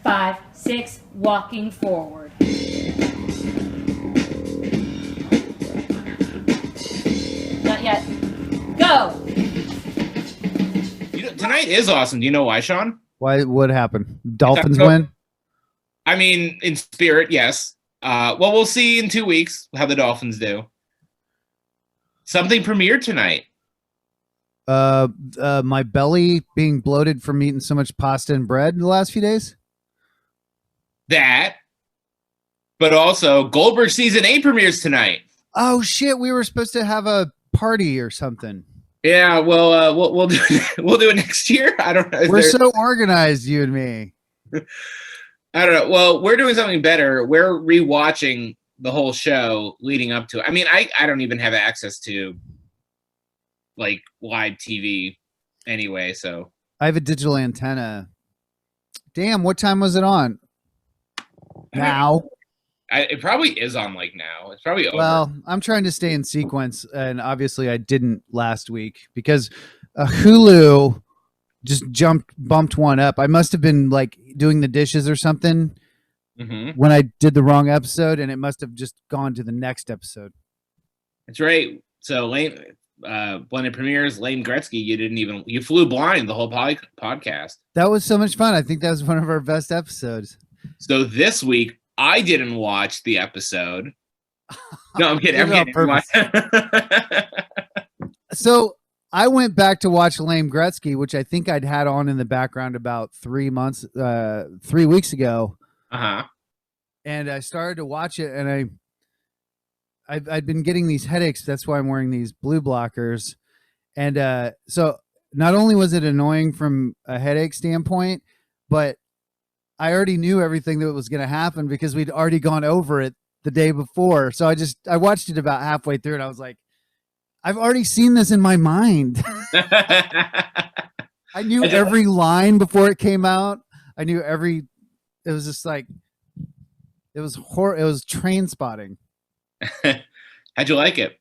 5, 6, walking forward. Not yet. Go! Tonight is awesome. Do you know why, Sean? Why? What happened? Dolphins win? I mean, in spirit, yes. Well, we'll see in 2 weeks how the Dolphins do. Something premiered tonight. My belly being bloated from eating so much pasta and bread in the last few days. That, but also Goldbergs season 8 premieres tonight. Oh shit! We were supposed to have a party or something. Yeah, well, we'll do it next year. I don't know. We're so organized, you and me. I don't know. Well, we're doing something better. We're rewatching the whole show leading up to it. I mean, I don't even have access to like live TV anyway, so I have a digital antenna. Damn, what time was it on? Now. It probably is on like now. It's probably over. Well, I'm trying to stay in sequence, and obviously I didn't last week because Hulu just bumped one up. I must have been like doing the dishes or something when I did the wrong episode, and it must have just gone to the next episode. That's right. So when it premieres, Lane Gretzky, you flew blind the whole podcast. That was so much fun. I think that was one of our best episodes. So this week, I didn't watch the episode. No, I'm kidding. So I went back to watch Lane Gretzky, which I think I'd had on in the background about 3 weeks ago. And I started to watch it, and I'd been getting these headaches. That's why I'm wearing these blue blockers. And so not only was it annoying from a headache standpoint, but I already knew everything that was going to happen because we'd already gone over it the day before. So I watched it about halfway through, and I was like, I've already seen this in my mind. I knew every line before it came out. I knew it was just like, it was train spotting. How'd you like it?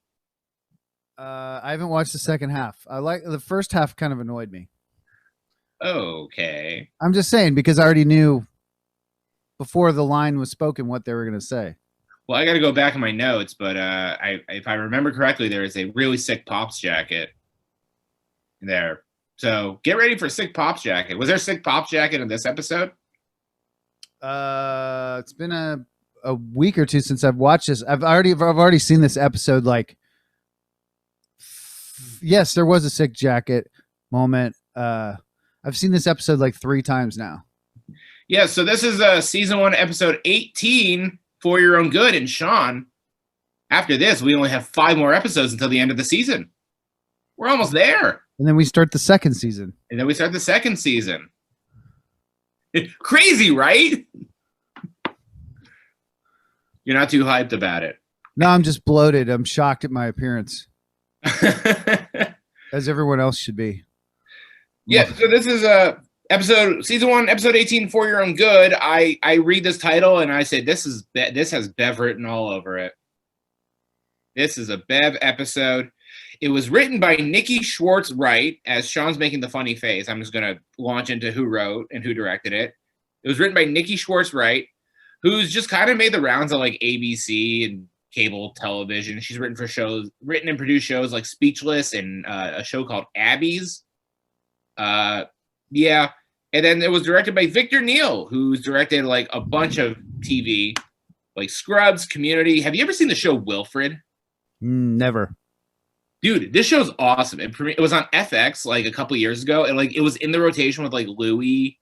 I haven't watched the second half. I like the first half, kind of annoyed me. Okay. I'm just saying because I already knew before the line was spoken what they were going to say. Well, I got to go back in my notes, but if I remember correctly, there is a really sick Pops jacket there. So get ready for sick Pops jacket. Was there a sick Pops jacket in this episode? It's been a week or two since I've watched this. I've already seen this episode. Like, yes, there was a sick jacket moment. I've seen this episode like 3 times now. Yeah, so this is season 1, episode 18, For Your Own Good. And Sean, after this, we only have 5 more episodes until the end of the season. We're almost there. And then we start the second season. Crazy, right? You're not too hyped about it. No, I'm just bloated. I'm shocked at my appearance. As everyone else should be. Yeah, so this is season 1, episode 18, For Your Own Good. I read this title and I said, this has Bev written all over it. This is a Bev episode. It was written by Nikki Schwartz-Wright. As Sean's making the funny face, I'm just going to launch into who wrote and who directed it. It was written by Nikki Schwartz-Wright, who's just kind of made the rounds of like ABC and cable television. She's written and produced shows like Speechless and a show called Abby's. Yeah. And then it was directed by Victor Neal, who's directed like a bunch of TV, like Scrubs, Community. Have you ever seen the show Wilfred? Never. Dude, this show's awesome. It was on FX like a couple years ago, and like it was in the rotation with like Louis.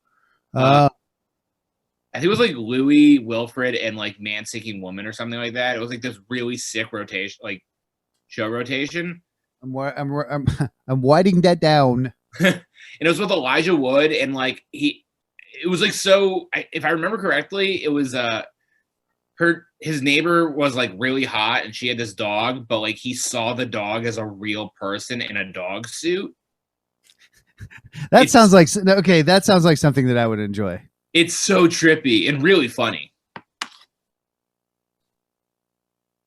I think it was like Louis, Wilfred, and like Man Seeking Woman or something like that. It was like this really sick rotation, like show rotation. I'm writing that down. And it was with Elijah Wood, and like it was like, so if I remember correctly, it was his neighbor was like really hot, and she had this dog, but like he saw the dog as a real person in a dog suit. That sounds like something that I would enjoy. It's so trippy and really funny.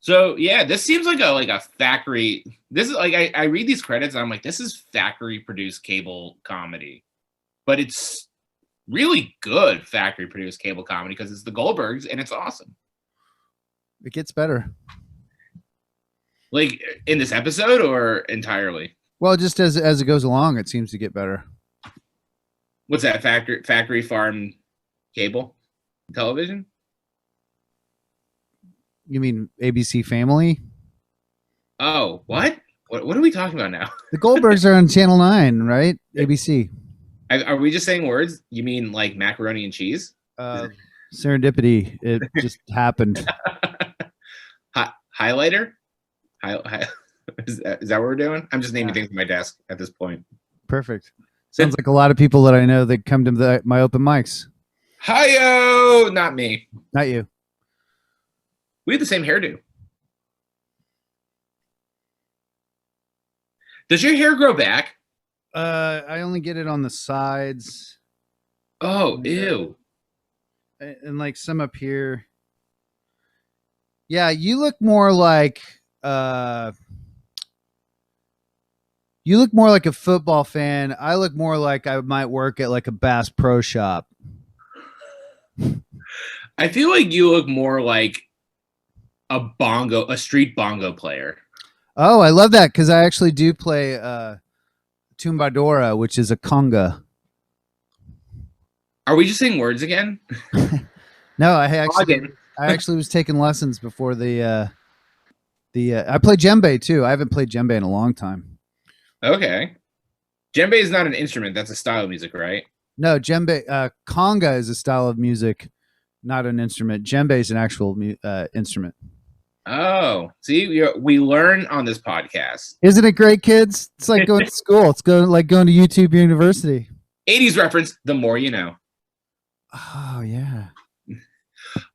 So yeah, this seems like a factory. This is like I read these credits and I'm like, this is factory produced cable comedy, but it's really good factory produced cable comedy because it's the Goldbergs and it's awesome. It gets better. Like in this episode or entirely? Well, just as it goes along, it seems to get better. What's that, factory farm cable television? You mean ABC Family? Oh, what are we talking about now? The Goldbergs are on Channel 9, right? ABC. Are we just saying words? You mean like macaroni and cheese? Serendipity. It just happened. Highlighter? Is that what we're doing? I'm just naming things on my desk at this point. Perfect. Sounds like a lot of people that I know that come to my open mics. Hi-yo! Not me. Not you. We have the same hairdo. Does your hair grow back? I only get it on the sides. Oh, ew. And like some up here. Yeah, you look more like a football fan. I look more like I might work at like a Bass Pro Shop. I feel like you look more like a street bongo player. Oh, I love that because I actually do play tumbadora, which is a conga. Are we just saying words again? No, I actually was taking lessons before I play djembe too. I haven't played djembe in a long time. Okay. Djembe is not an instrument. That's a style of music, right? No, djembe, conga is a style of music, not an instrument. Djembe is an actual instrument. Oh, see, we learn on this podcast. Isn't it great, kids? It's like going to school. It's like going to YouTube University. 80s reference, the more you know. Oh, yeah.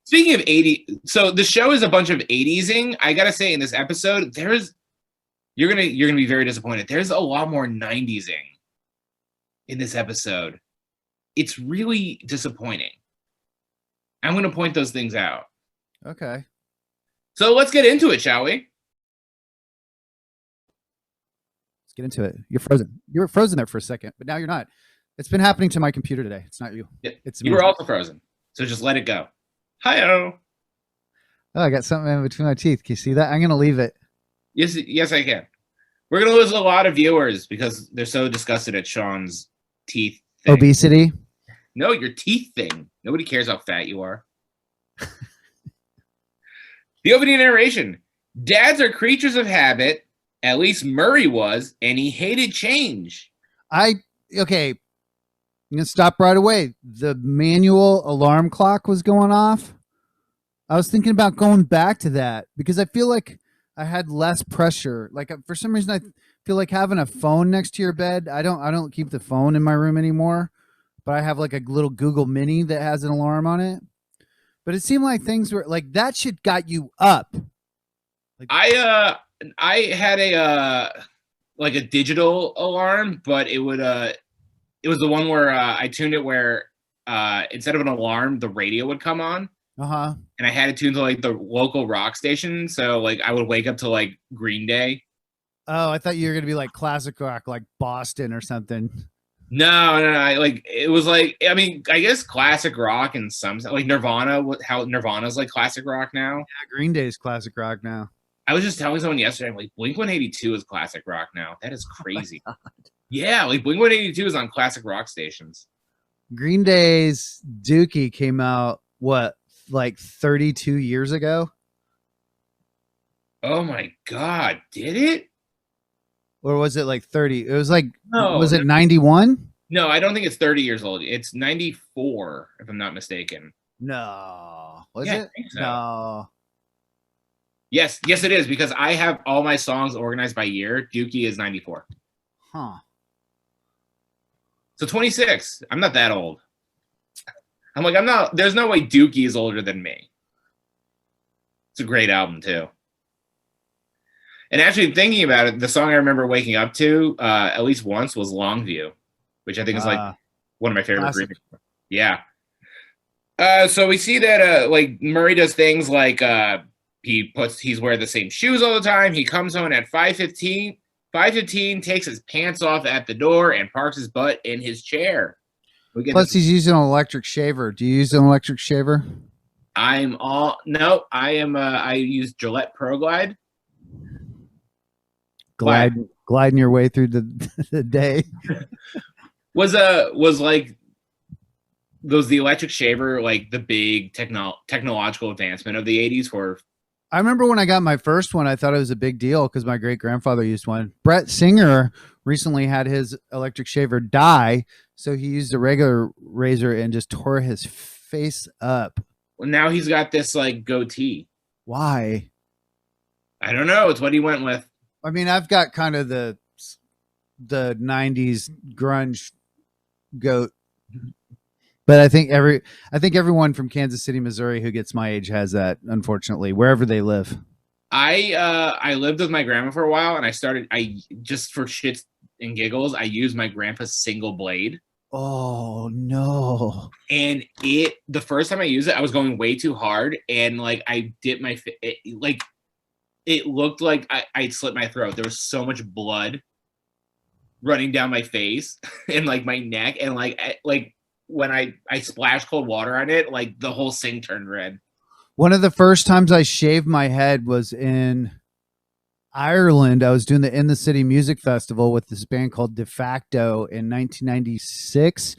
Speaking of 80, so the show is a bunch of 80s-ing. I gotta say, in this episode, you're gonna be very disappointed. There's a lot more 90s-ing in this episode. It's really disappointing. I'm gonna point those things out. Okay. So let's get into it, shall we? Let's get into it. You're frozen. You were frozen there for a second, but now you're not. It's been happening to my computer today. It's not you. Yeah, it's you were also frozen. So just let it go. Hi-oh. Oh, I got something in between my teeth. Can you see that? I'm going to leave it. Yes, I can. We're going to lose a lot of viewers because they're so disgusted at Sean's teeth thing. Obesity? No, your teeth thing. Nobody cares how fat you are. The opening narration. Dads are creatures of habit. At least Murray was, and he hated change. Okay. I'm going to stop right away. The manual alarm clock was going off. I was thinking about going back to that because I feel like I had less pressure. Like for some reason, I feel like having a phone next to your bed. I don't keep the phone in my room anymore, but I have like a little Google Mini that has an alarm on it. But it seemed like things were like that shit got you up. Like, I had a digital alarm, but it was the one where I tuned it where instead of an alarm, the radio would come on. Uh-huh. And I had it tuned to like the local rock station. So like I would wake up to like Green Day. Oh, I thought you were gonna be like classic rock, like Boston or something. No. It was like, I mean, I guess classic rock and some like Nirvana, how Nirvana's like classic rock now. Yeah, Green Day's classic rock now. I was just telling someone yesterday, I'm like, Blink-182 is classic rock now. That is crazy. Oh yeah, like Blink-182 is on classic rock stations. Green Day's Dookie came out, what, like 32 years ago? Oh my God, did it? Or was it like 30? It was like, no, was it 91? No, I don't think it's 30 years old. It's 94, if I'm not mistaken. No. Was yeah, it? I think so. No. Yes, it is because I have all my songs organized by year. Dookie is 94. Huh. So 26. I'm not that old. I'm not. There's no way Dookie is older than me. It's a great album too. And actually thinking about it, the song I remember waking up to at least once was Longview, which I think is like one of my favorite groups. Yeah. So we see that like Murray does things like he's wearing the same shoes all the time. He comes home at 5:15, takes his pants off at the door and parks his butt in his chair. Plus, he's using an electric shaver. Do you use an electric shaver? I use Gillette Pro Glide. Gliding your way through the day. Was like the electric shaver like the big technological advancement of the 80s? I remember when I got my first one, I thought it was a big deal because my great grandfather used one. Brett Singer recently had his electric shaver die, so he used a regular razor and just tore his face up. Well, now he's got this like goatee. Why? I don't know. It's what he went with. I mean, I've got kind of the 90s grunge goat, but I think everyone from Kansas City, Missouri who gets my age has that, unfortunately, wherever they live. I lived with my grandma for a while, and I just for shits and giggles, I used my grandpa's single blade. Oh no. And the first time I used it, I was going way too hard, and like I dipped my it looked like I'd slit my throat. There was so much blood running down my face and like my neck, and like when I splashed cold water on it, like the whole sink turned red. One of the first times I shaved my head was in Ireland. I was doing the In the City Music Festival with this band called De Facto in 1996.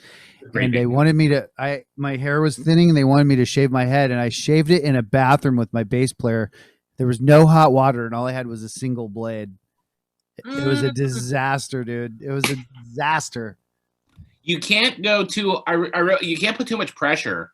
And they wanted me to, my hair was thinning and they wanted me to shave my head. And I shaved it in a bathroom with my bass player. There was no hot water and all I had was a single blade. It was a disaster, dude. It was a disaster. You can't go you can't put too much pressure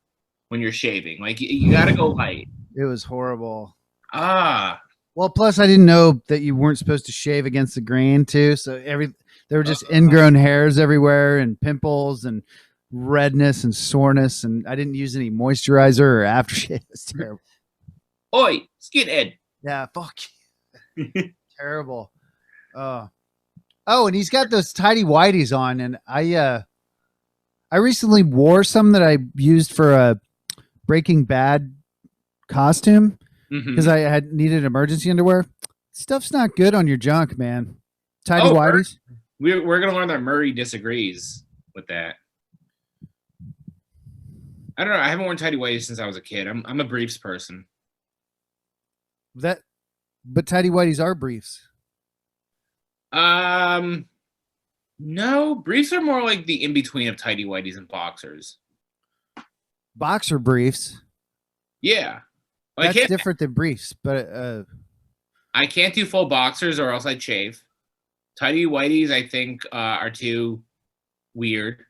when you're shaving. Like you got to go light. It was horrible. Well, plus I didn't know that you weren't supposed to shave against the grain too. So there were just ingrown hairs everywhere and pimples and redness and soreness. And I didn't use any moisturizer or aftershave. It's terrible. Oi, skinhead. Yeah, fuck. Terrible. Oh, and he's got those tidy whities on, and I recently wore some that I used for a Breaking Bad costume because I had needed emergency underwear. Stuff's not good on your junk, man. Tidy whities. We're gonna learn that Murray disagrees with that. I don't know. I haven't worn tidy whities since I was a kid. I'm a briefs person. But tidy whities are briefs. No, briefs are more like the in between of tidy whities and boxers. Boxer briefs. Yeah, well, that's different than briefs. But I can't do full boxers or else I'd shave. Tidy whities, I think, are too weird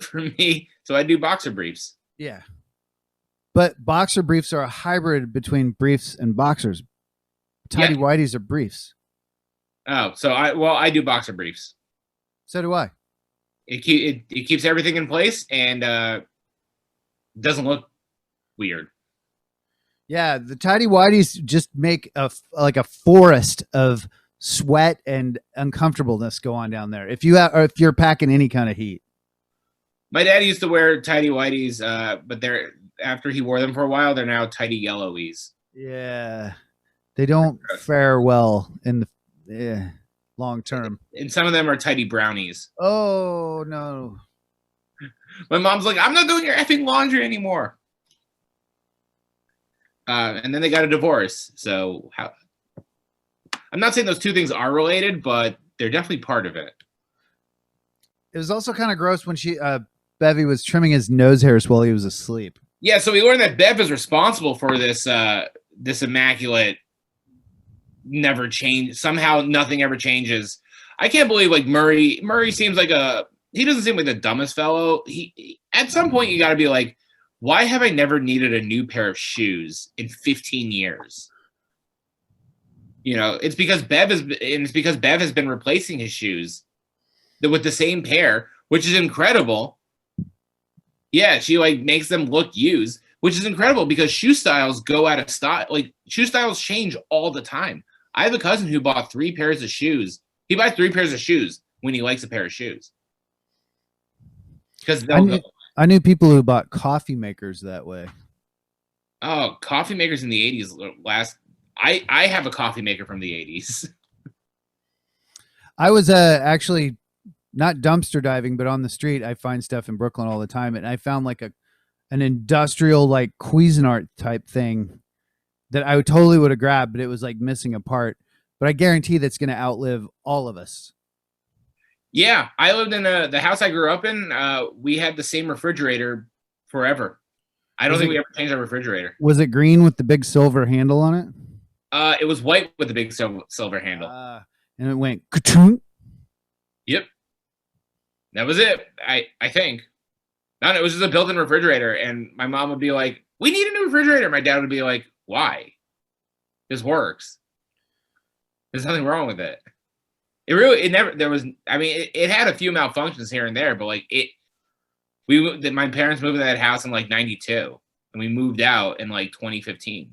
for me, so I do boxer briefs. Yeah, but boxer briefs are a hybrid between briefs and boxers. Tidy whities are briefs. Oh, so I do boxer briefs. So do I. It keeps everything in place and doesn't look weird. Yeah, the tidy whities just make a forest of sweat and uncomfortableness go on down there. If you're packing any kind of heat. My dad used to wear tidy whities, but after he wore them for a while, they're now tidy yellowies. Yeah, they don't fare well in the long term. And some of them are tidy brownies. Oh no! My mom's like, "I'm not doing your effing laundry anymore." And then they got a divorce. So I'm not saying those two things are related, but they're definitely part of it. It was also kind of gross when Bevy was trimming his nose hairs while he was asleep. Yeah, so we learned that Bev is responsible for this this immaculate never change. Somehow nothing ever changes. I can't believe like Murray seems like he doesn't seem like the dumbest fellow. He at some point you got to be like, why have I never needed a new pair of shoes in 15 years? You know, it's because Bev has been replacing his shoes with the same pair, which is incredible. Yeah, she like makes them look used, which is incredible because shoe styles go out of style. Like shoe styles change all the time. I have a cousin who bought 3 pairs of shoes. He buys 3 pairs of shoes when he likes a pair of shoes. Because I knew people who bought coffee makers that way. Oh, coffee makers in the 80s I have a coffee maker from the 80s. I was actually not dumpster diving, but on the street, I find stuff in Brooklyn all the time. And I found like an industrial, like Cuisinart type thing that I totally would have grabbed, but it was like missing a part. But I guarantee that's going to outlive all of us. Yeah, I lived in the house I grew up in. We had the same refrigerator forever. I don't think we ever changed our refrigerator. Was it green with the big silver handle on it? It was white with the big silver handle. And it went ka-choom. Yep. That was it. I think. No, it was just a built-in refrigerator, and my mom would be like, "We need a new refrigerator." My dad would be like, "Why? This works. There's nothing wrong with it." It had a few malfunctions here and there, but like my parents moved to that house in like 92, and we moved out in like 2015.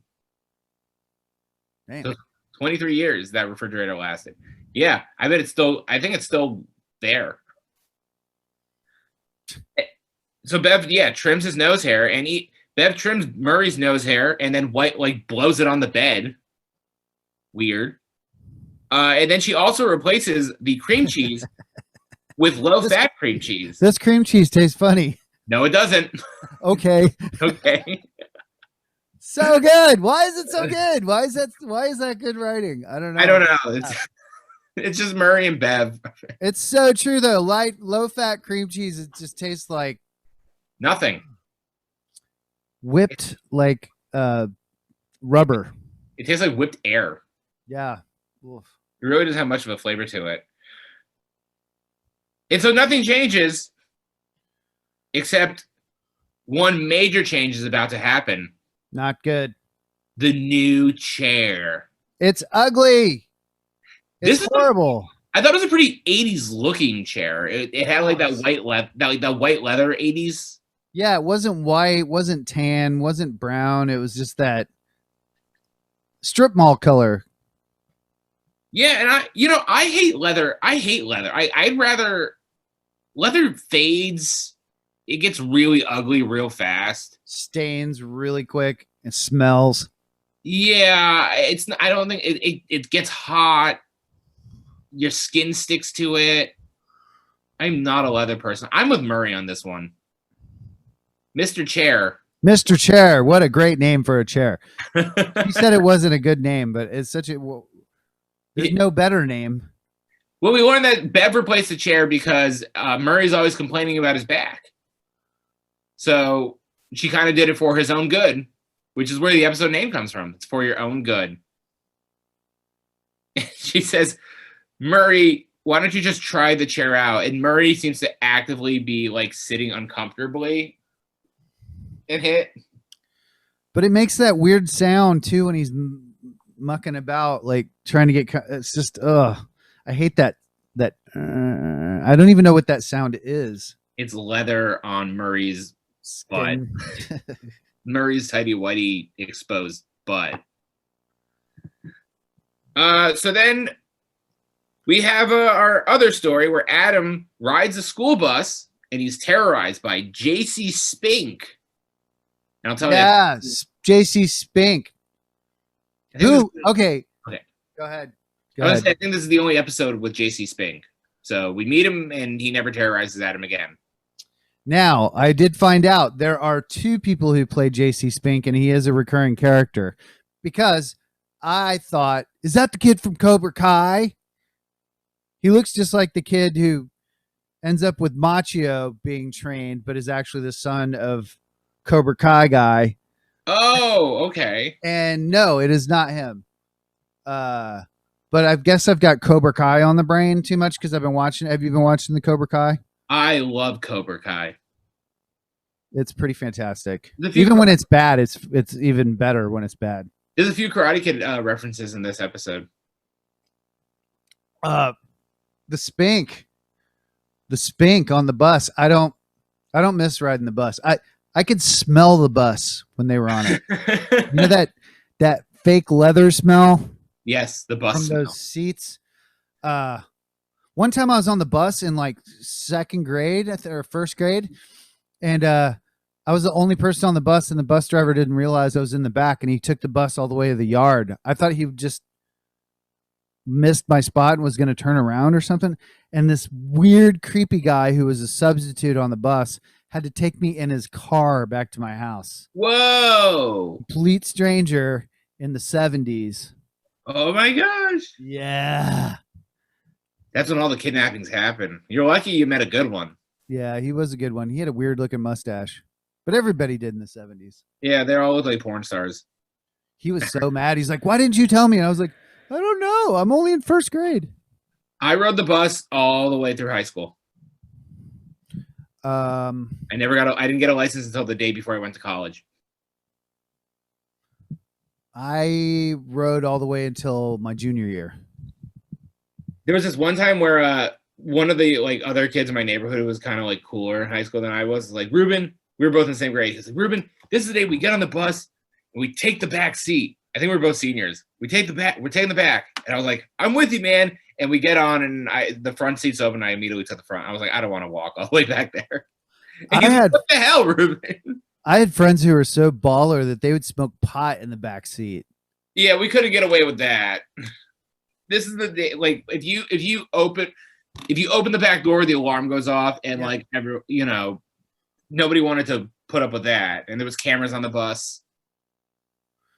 Damn. So 23 years that refrigerator lasted. Yeah, I think it's still there. So Bev, trims his nose hair, and Bev trims Murray's nose hair, and then White like blows it on the bed. Weird. And then she also replaces the cream cheese with low-fat cream cheese. This cream cheese tastes funny. No, it doesn't. Okay. Okay. So good. Why is it so good? Why is that good writing? I don't know. I don't know. It's just Murray and Bev. It's so true though. Low-fat cream cheese, it just tastes like nothing. Whipped like rubber. It tastes like whipped air. Yeah. Oof. It really doesn't have much of a flavor to it. And so nothing changes except one major change is about to happen. Not good. The new chair. It's ugly. It's horrible. I thought it was a pretty 80s looking chair. It had like that white leather 80s. Yeah, it wasn't white, wasn't tan, wasn't brown. It was just that strip mall color. Yeah, and I hate leather. I'd rather leather fades. It gets really ugly real fast. Stains really quick. It smells. Yeah, I don't think it gets hot. Your skin sticks to it. I'm not a leather person. I'm with Murray on this one. Mr. Chair. Mr. Chair. What a great name for a chair. You said it wasn't a good name, but it's such a... There's no better name. Well, we learned that Bev replaced the chair because Murray's always complaining about his back. So she kind of did it for his own good, which is where the episode name comes from. It's for your own good. She says, Murray, why don't you just try the chair out? And Murray seems to actively be like sitting uncomfortably and hit. But it makes that weird sound too when he's mucking about, like trying to get. It's just, I hate that. I don't even know what that sound is. It's leather on Murray's butt. Murray's tidy whitey exposed butt. So then we have our other story where Adam rides a school bus and he's terrorized by JC Spink. And I'll tell you. Yeah, JC Spink. Who? Okay. Go ahead. I think this is the only episode with JC Spink. So we meet him and he never terrorizes Adam again. Now, I did find out there are two people who play JC Spink, and he is a recurring character, because I thought, is that the kid from Cobra Kai? He looks just like the kid who ends up with Machio being trained, but is actually the son of Cobra Kai guy. Oh, okay. And no, it is not him. But I guess I've got Cobra Kai on the brain too much because I've been watching. Have you been watching the Cobra Kai? I love Cobra Kai. It's pretty fantastic. Even when it's bad, it's even better when it's bad. There's a few Karate Kid references in this episode. The Spink on the bus. I don't miss riding the bus. I could smell the bus when they were on it. You know that fake leather smell? Yes, the bus from smell. Those seats. One time I was on the bus in like second grade or first grade, and I was the only person on the bus, and the bus driver didn't realize I was in the back, and he took the bus all the way to the yard. I thought he just missed my spot and was going to turn around or something. And this weird, creepy guy who was a substitute on the bus had to take me in his car back to my house. Whoa. Complete stranger in the 70s. Oh my gosh. Yeah. That's when all the kidnappings happen. You're lucky you met a good one. Yeah, he was a good one. He had a weird looking mustache, but everybody did in the 70s. Yeah, they're all look like porn stars. He was so mad. He's like, "Why didn't you tell me?" And I was like, "I don't know. I'm only in first grade." I rode the bus all the way through high school. I didn't get a license until the day before I went to college. I rode all the way until my junior year. There was this one time where one of the like other kids in my neighborhood who was kind of like cooler in high school than I was like, Ruben, we were both in the same grade. He's like, Ruben, this is the day we get on the bus and we take the back seat. I think we were both seniors. We're taking the back. And I was like, I'm with you, man. And we get on and the front seat's open. I immediately took the front. I was like, I don't want to walk all the way back there. And he's like, what the hell, Ruben? I had friends who were so baller that they would smoke pot in the back seat. Yeah, we couldn't get away with that. This is the day, like if you open the back door, the alarm goes off, and like nobody wanted to put up with that. And there was cameras on the bus.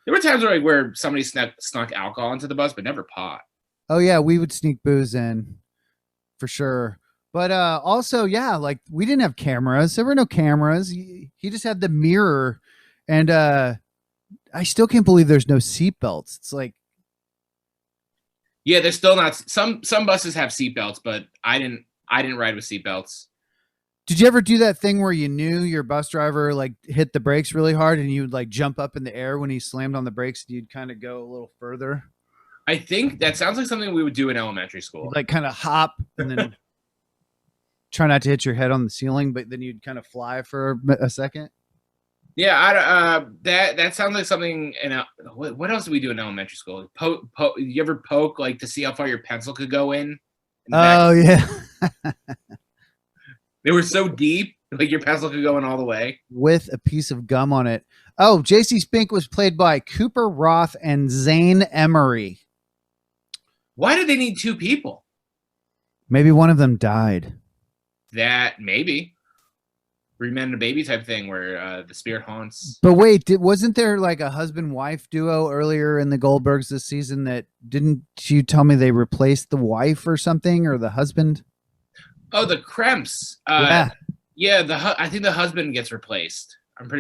There were times where somebody snuck alcohol into the bus, but never pot. Oh yeah, we would sneak booze in for sure. But also, yeah, like we didn't have cameras. There were no cameras. He just had the mirror, and I still can't believe there's no seatbelts. It's like, yeah, there's still not. Some buses have seatbelts, but I didn't ride with seatbelts. Did you ever do that thing where you knew your bus driver like hit the brakes really hard and you would like jump up in the air when he slammed on the brakes and you'd kind of go a little further? I think that sounds like something we would do in elementary school. You'd like kind of hop and then try not to hit your head on the ceiling, but then you'd kind of fly for a second. Yeah, that sounds like something. What else do we do in elementary school? You ever poke like to see how far your pencil could go in? Oh yeah. They were so deep, like your pencil could go in all the way. With a piece of gum on it. Oh, J.C. Spink was played by Cooper Roth and Zane Emery. Why did they need two people? Maybe one of them died. That maybe. 3 Men and a Baby type thing where the spirit haunts. But wait, wasn't there like a husband-wife duo earlier in the Goldbergs this season that didn't you tell me they replaced the wife or something or the husband? Oh, the Kremps. Yeah, I think the husband gets replaced.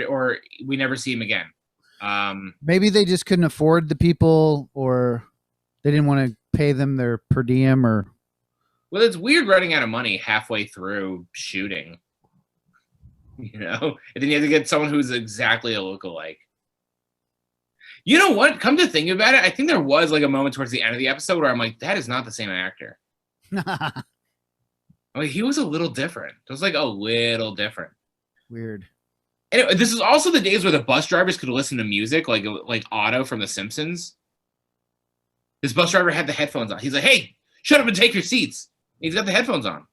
Or we never see him again. Maybe they just couldn't afford the people, or they didn't want to pay them their per diem, or. Well, it's weird running out of money halfway through shooting. And then you have to get someone who's exactly a lookalike. You know what? Come to think about it, I think there was like a moment towards the end of the episode where I'm like, that is not the same actor. I mean, he was a little different. It was like a little different. Weird. Anyway, this is also the days where the bus drivers could listen to music, like Otto from The Simpsons. This bus driver had the headphones on. He's like, hey, shut up and take your seats. And he's got the headphones on.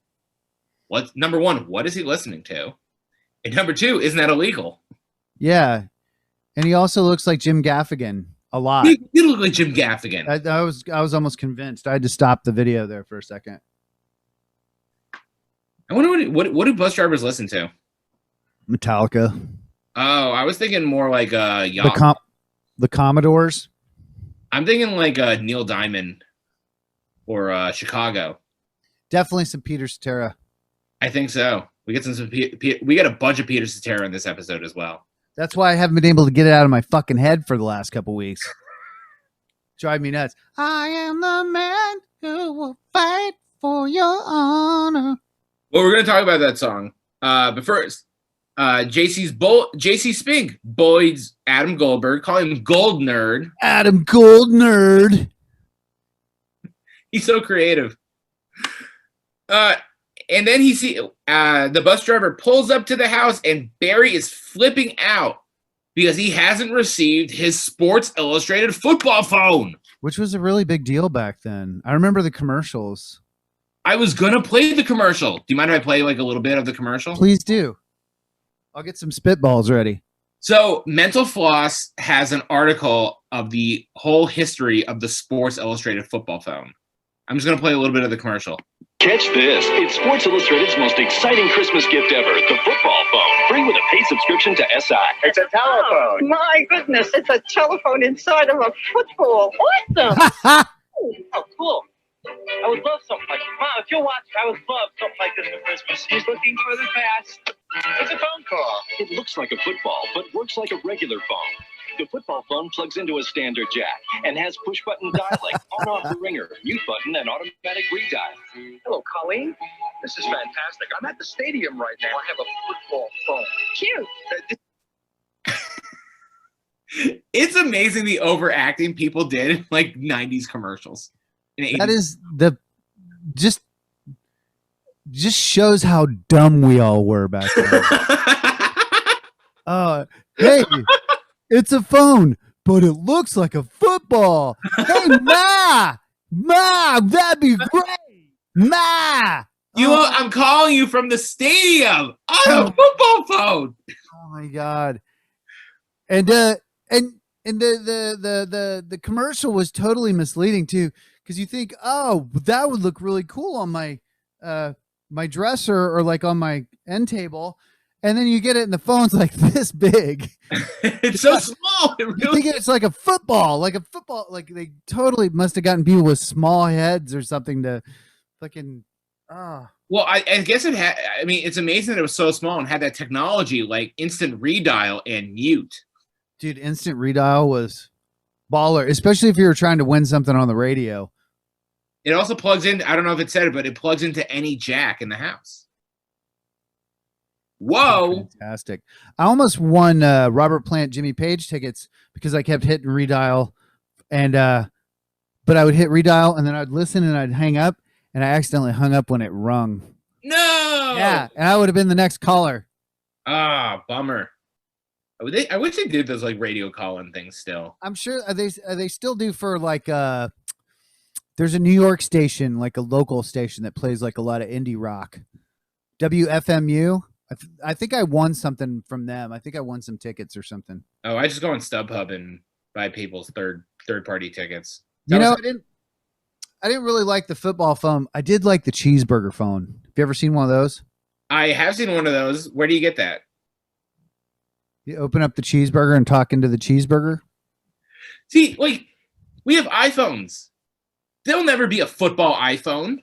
Number one, what is he listening to? And number two, isn't that illegal? Yeah. And he also looks like Jim Gaffigan a lot. He look like Jim Gaffigan. I was almost convinced. I had to stop the video there for a second. I wonder what do bus drivers listen to? Metallica. Oh, I was thinking more like the Commodores. I'm thinking like Neil Diamond or Chicago. Definitely some Peter Cetera. I think so. We get a bunch of Peter Cetera in this episode as well. That's why I haven't been able to get it out of my fucking head for the last couple weeks. Drive me nuts. I am the man who will fight for your honor. Well, we're going to talk about that song. But first, JC Spink bullies Adam Goldberg, call him Gold Nerd. Adam Gold Nerd. He's so creative. And then the bus driver pulls up to the house and Barry is flipping out because he hasn't received his Sports Illustrated football phone. Which was a really big deal back then. I remember the commercials. I was going to play the commercial. Do you mind if I play like a little bit of the commercial? Please do. I'll get some spitballs ready. So Mental Floss has an article of the whole history of the Sports Illustrated football phone. I'm just going to play a little bit of the commercial. Catch this. It's Sports Illustrated's most exciting Christmas gift ever, the football phone. Free with a paid subscription to SI. It's a telephone. Oh, my goodness, it's a telephone inside of a football. Awesome. Oh, cool. I would love something like this. Mom, if you're watching, I would love something like this for Christmas. He's looking for the fast. It's a phone call. It looks like a football, but works like a regular phone. The football phone plugs into a standard jack and has push-button dialing, on-off the ringer, mute button, and automatic redial. Hello, Colleen. This is fantastic. I'm at the stadium right now. I have a football phone. Cute. It's amazing the overacting people did in like 90s commercials. That is just shows how dumb we all were back then. Hey, it's a phone, but it looks like a football. Hey, Ma, that'd be great. Ma, I'm calling you from the stadium on a football phone. Oh my God. And the commercial was totally misleading too, because you think, oh, that would look really cool on my my dresser or like on my end table, and then you get it and the phone's like this big. It's so small. It really you think it's like a football. Like they totally must have gotten people with small heads or something to fucking. Well, I guess it had. I mean, it's amazing that it was so small and had that technology like instant redial and mute. Dude, instant redial was baller, especially if you were trying to win something on the radio. It also plugs in. I don't know if it said it, but it plugs into any jack in the house. Whoa! Fantastic! I almost won Robert Plant, Jimmy Page tickets because I kept hitting redial, and but I would hit redial and then I'd listen and I'd hang up, and I accidentally hung up when it rung. No! Yeah, and I would have been the next caller. Ah, bummer. I wish they did those like radio call-in things still. I'm sure they still do for like there's a New York station, like a local station that plays like a lot of indie rock. WFMU. I think I won something from them. I think I won some tickets or something. Oh, I just go on StubHub and buy people's third-party tickets. I didn't really like the football phone. I did like the cheeseburger phone. Have you ever seen one of those? I have seen one of those. Where do you get that? You open up the cheeseburger and talk into the cheeseburger. See, like, we have iPhones. There'll never be a football iPhone.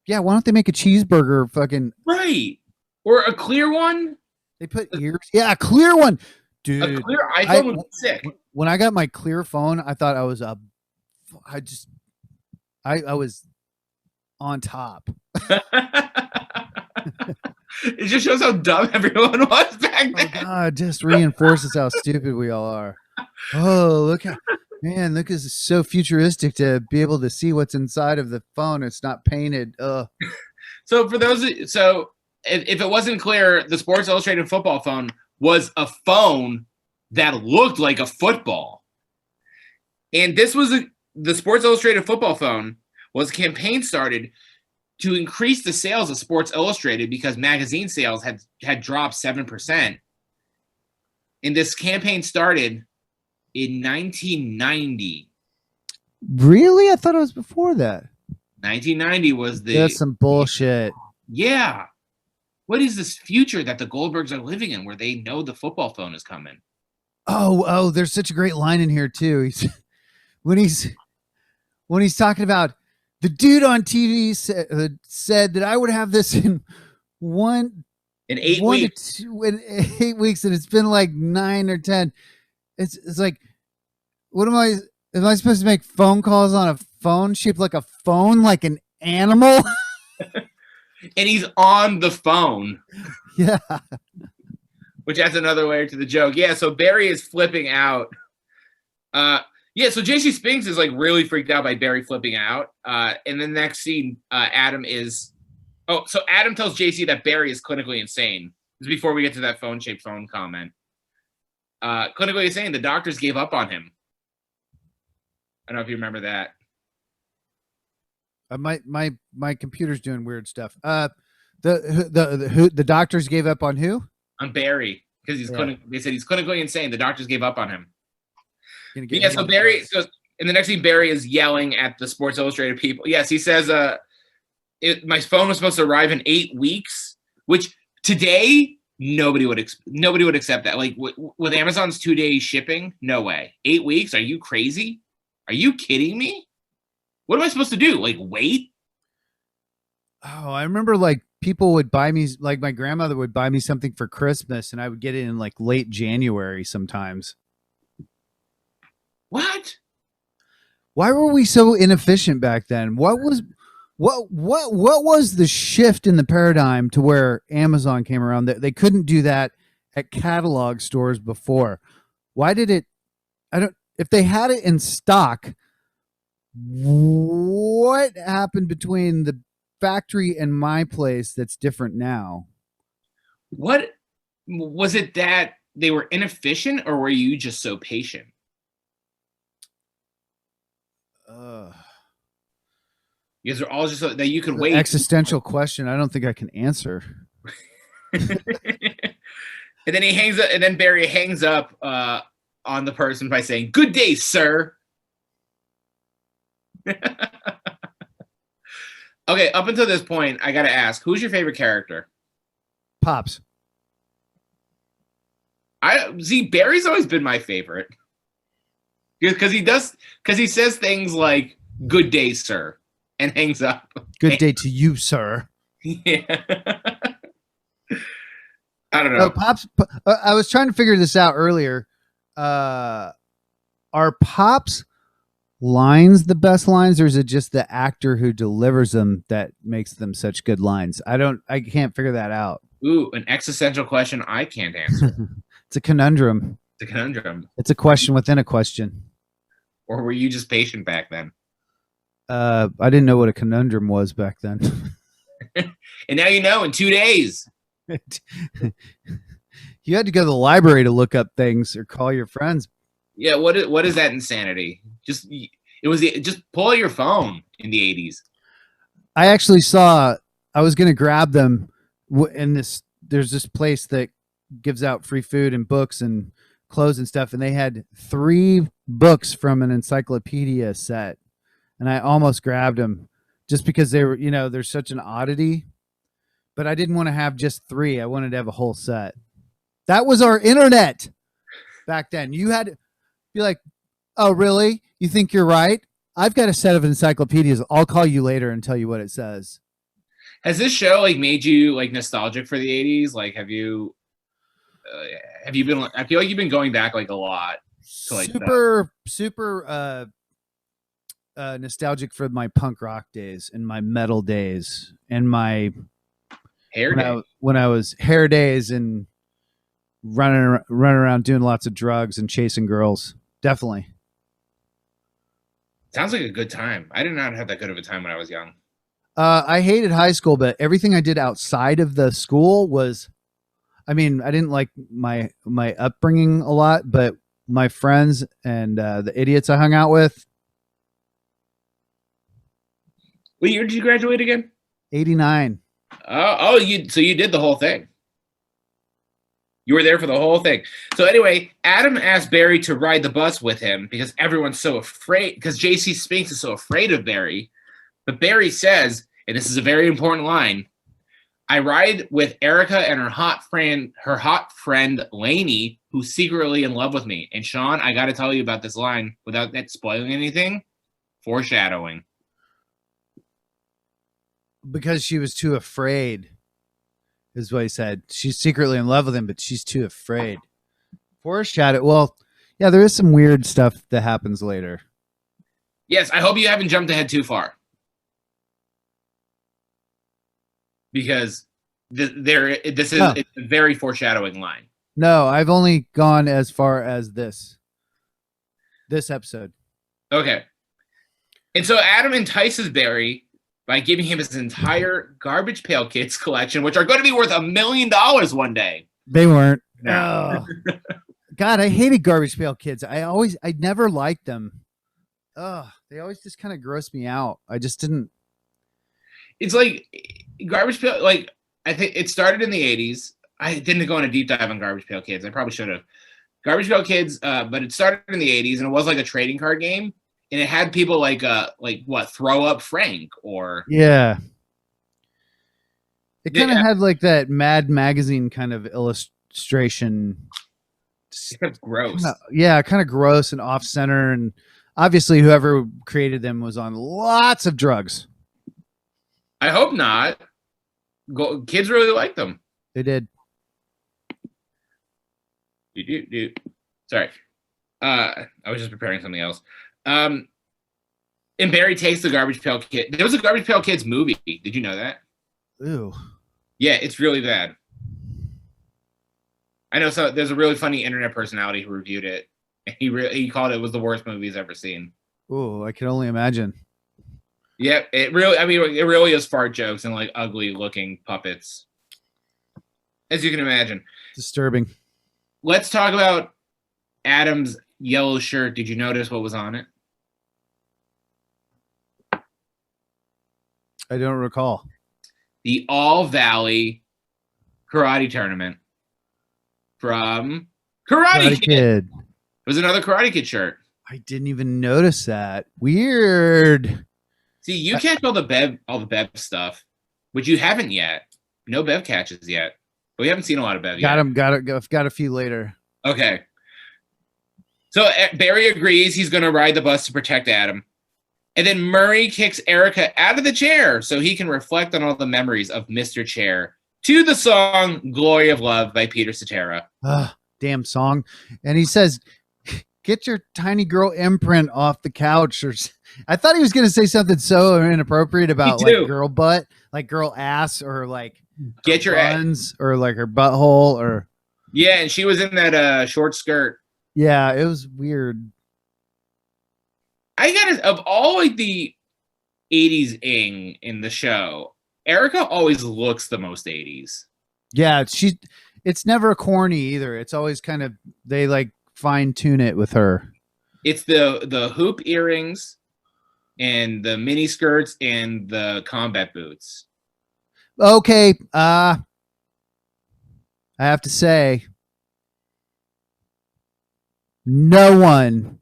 Yeah, why don't they make a cheeseburger fucking... Right. Or a clear one. They put ears. Yeah, a clear one. Dude. A clear iPhone would be sick. When I got my clear phone, I thought I was I was on top. It just shows how dumb everyone was back then. Oh God, just reinforces how stupid we all are. Oh, look it's so futuristic to be able to see what's inside of the phone. It's not painted. So for those, if it wasn't clear, the Sports Illustrated football phone was a phone that looked like a football. And this was the Sports Illustrated football phone was a campaign started to increase the sales of Sports Illustrated because magazine sales had dropped 7%. And this campaign started in 1990. Really? I thought it was before that. 1990 was the... That's some bullshit. Yeah. What is this future that the Goldbergs are living in where they know the football phone is coming? Oh, there's such a great line in here too. When he's talking about the dude on TV said that I would have this in 8 weeks. In 8 weeks, and it's been like 9 or 10. It's like, what am I supposed to make phone calls on a phone shaped like a phone, like an animal? And he's on the phone. Yeah. Which adds another layer to the joke. Yeah, so Barry is flipping out. Yeah, so JC Spinks is like really freaked out by Barry flipping out. And the next scene, Adam tells JC that Barry is clinically insane. This is before we get to that phone-shaped phone comment. Clinically insane, the doctors gave up on him. I don't know if you remember that. My computer's doing weird stuff. The doctors gave up on who? On Barry, because they said he's clinically insane. The doctors gave up on him. Yeah, so Barry, in the next scene, Barry is yelling at the Sports Illustrated people. Yes, he says, my phone was supposed to arrive in 8 weeks, which today nobody would accept that. Like with Amazon's 2-day shipping, no way. 8 weeks? Are you crazy? Are you kidding me? What am I supposed to do? Like wait? Oh, I remember like people would buy me, like my grandmother would buy me something for Christmas, and I would get it in like late January sometimes. What? Why were we so inefficient back then? What was the shift in the paradigm to where Amazon came around that they couldn't do that at catalog stores before? Why did it? If they had it in stock, what happened between the factory and my place that's different now? What was it that they were inefficient, or were you just so patient? You guys are all just so that you could wait. Existential question. I don't think I can answer. And then he hangs up, and then Barry hangs up on the person by saying, "Good day, sir." Okay, up until this point, I gotta ask, who's your favorite character? Pops. Barry's always been my favorite. Because he says things like "Good day, sir," and hangs up. Good day to you, sir. Yeah. I don't know. Pops. I was trying to figure this out earlier. Are Pops lines the best lines, or is it just the actor who delivers them that makes them such good lines? I can't figure that out. Ooh, an existential question I can't answer. It's a conundrum. It's a conundrum. It's a question within a question. Or were you just patient back then? I didn't know what a conundrum was back then. And now you know in 2 days. You had to go to the library to look up things or call your friends. Yeah, what is that insanity? Just pull out your phone in the 80s. I actually saw, I was going to grab them in there's this place that gives out free food and books and clothes and stuff, and they had 3 books from an encyclopedia set, and I almost grabbed them just because they were, there's such an oddity, but I didn't want to have just 3. I wanted to have a whole set. That was our internet back then. You had to be like, oh, really? You think you're right? I've got a set of encyclopedias. I'll call you later and tell you what it says. Has this show made you nostalgic for the 80s? Like, have you been? I feel like you've been going back a lot to super nostalgic for my punk rock days and my metal days and my when I was hair days and running around doing lots of drugs and chasing girls. Definitely. Sounds like a good time. I did not have that good of a time when I was young. I hated high school, but everything I did outside of the school was, I didn't like my upbringing a lot, but my friends and the idiots I hung out with. What year did you graduate again? 89. So you did the whole thing. You were there for the whole thing. So anyway, Adam asked Barry to ride the bus with him because everyone's so afraid, because JC Spinks is so afraid of Barry. But Barry says, and this is a very important line, I ride with Erica and her hot friend Lainey, who's secretly in love with me. And Sean, I got to tell you about this line without that spoiling anything. Foreshadowing. Because she was too afraid, is what he said. She's secretly in love with him, but she's too afraid. Foreshadow. Well, yeah, there is some weird stuff that happens later. Yes, I hope you haven't jumped ahead too far. Because this is a very foreshadowing line. No, I've only gone as far as this episode. Okay. And so Adam entices Barry by giving him his entire Garbage Pail Kids collection, which are going to be worth $1 million one day. They weren't. No. Oh. God, I hated Garbage Pail Kids. I never liked them. Ugh, they always just kind of grossed me out. I just didn't. It's like Garbage Pail, I think it started in the 80s. I didn't go on a deep dive on Garbage Pail Kids. I probably should have. Garbage Pail Kids, but it started in the 80s, and it was like a trading card game. And it had people Throw Up Frank or... Yeah. It kind of had like that Mad Magazine kind of illustration. It's kind of gross. Kind of gross and off center, and obviously whoever created them was on lots of drugs. I hope not. Kids really like them. They did. Sorry. I was just preparing something else. And Barry takes the Garbage Pail Kid. There was a Garbage Pail Kids movie. Did you know that? Ooh. Yeah, it's really bad. I know. So there's a really funny internet personality who reviewed it. He called it was the worst movie he's ever seen. Ooh, I can only imagine. Yeah, it really is fart jokes and like ugly looking puppets, as you can imagine. Disturbing. Let's talk about Adam's yellow shirt. Did you notice what was on it? I don't recall. The All Valley Karate Tournament from Karate Kid. It was another Karate Kid shirt. I didn't even notice that. Weird. See, you catch all the Bev stuff, which you haven't yet. No Bev catches yet. But we haven't seen a lot of Bev yet. Got a few later. Okay. So Barry agrees he's going to ride the bus to protect Adam. And then Murray kicks Erica out of the chair so he can reflect on all the memories of Mr. Chair to the song Glory of Love by Peter Cetera. Damn song. And he says, get your tiny girl imprint off the couch. Or I thought he was going to say something so inappropriate about like girl butt, like girl ass, or like get your buns, or like her butthole, or yeah. And she was in that short skirt. Yeah, it was weird. I gotta, of all like the 80s in the show, Erica always looks the most 80s. Yeah, it's never corny either. It's always kind of, they like fine tune it with her. It's the hoop earrings and the mini skirts and the combat boots. Okay, I have to say, no one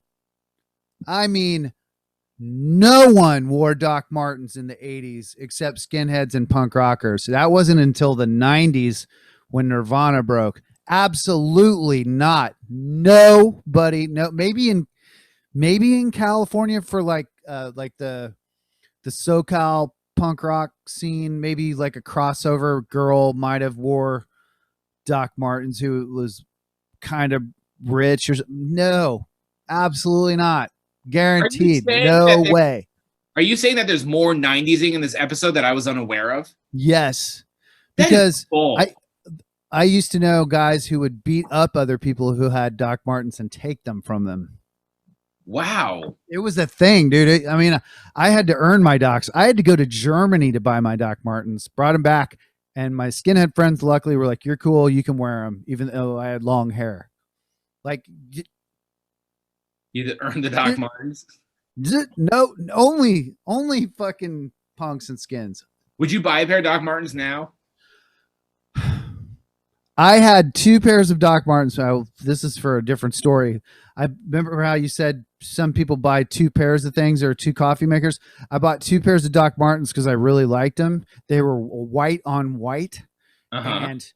wore Doc Martens in the 80s except skinheads and punk rockers. That wasn't until the 90s when Nirvana broke. Absolutely not. Nobody. No, maybe in California for like the SoCal punk rock scene, maybe like a crossover girl might have wore Doc Martens who was kind of rich or no, absolutely not. Guaranteed. No way. Are you saying that there's more 90s-ing in this episode that I was unaware of? Yes. Because I used to know guys who would beat up other people who had Doc Martens and take them from them. Wow. It was a thing, dude. I mean, I had to earn my Docs. I had to go to Germany to buy my Doc Martens, brought them back, and my skinhead friends luckily were like, you're cool, you can wear them, even though I had long hair. Like, you earned the Doc Martens? No, only fucking punks and skins. Would you buy a pair of Doc Martens now? I had 2 pairs of Doc Martens. So this is for a different story. I remember how you said some people buy 2 pairs of things or 2 coffee makers. I bought 2 pairs of Doc Martens because I really liked them. They were white on white, and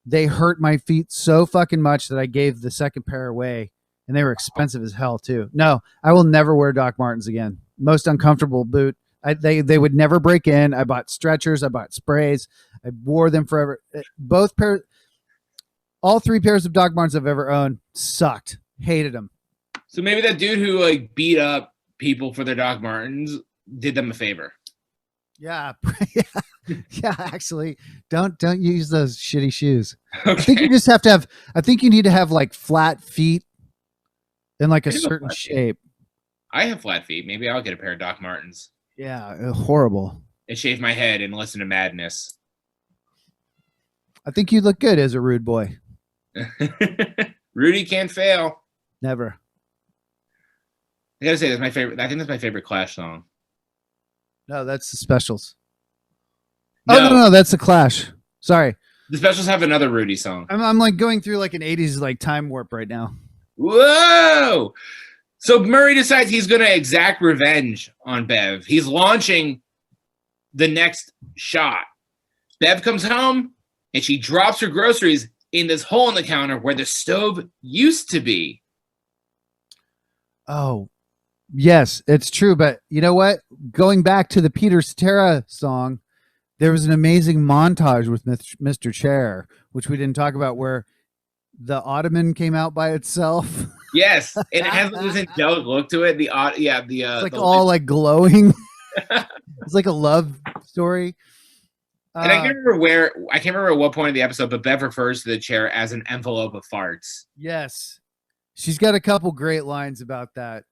they hurt my feet so fucking much that I gave the second pair away, and they were expensive as hell too. No, I will never wear Doc Martens again. Most uncomfortable boot. They would never break in. I bought stretchers. I bought sprays. I wore them forever. All 3 pairs of Doc Martens I've ever owned sucked. Hated them. So maybe that dude who like beat up people for their Doc Martens did them a favor. Yeah. Yeah, actually, don't use those shitty shoes. Okay. I think you need to have like flat feet in like a certain shape. I have flat feet. Maybe I'll get a pair of Doc Martens. Yeah, horrible. And shave my head and listen to Madness. I think you look good as a rude boy. Rudy can't fail. Never. I gotta say, that's my favorite. I think that's my favorite Clash song. No, that's the Specials. No, that's the Clash. Sorry. The Specials have another Rudy song. I'm like going through like an 80s like time warp right now. Whoa! So Murray decides he's going to exact revenge on Bev. He's launching the next shot. Bev comes home and she drops her groceries in this hole in the counter where the stove used to be. Oh, yes, it's true. But you know what? Going back to the Peter Cetera song, there was an amazing montage with Mr. Chair, which we didn't talk about, where the ottoman came out by itself. Yes, and it has this angelic look to it. It's like all like glowing. It's like a love story. And I can't remember at what point in the episode, but Bev refers to the chair as an envelope of farts. Yes. She's got a couple great lines about that.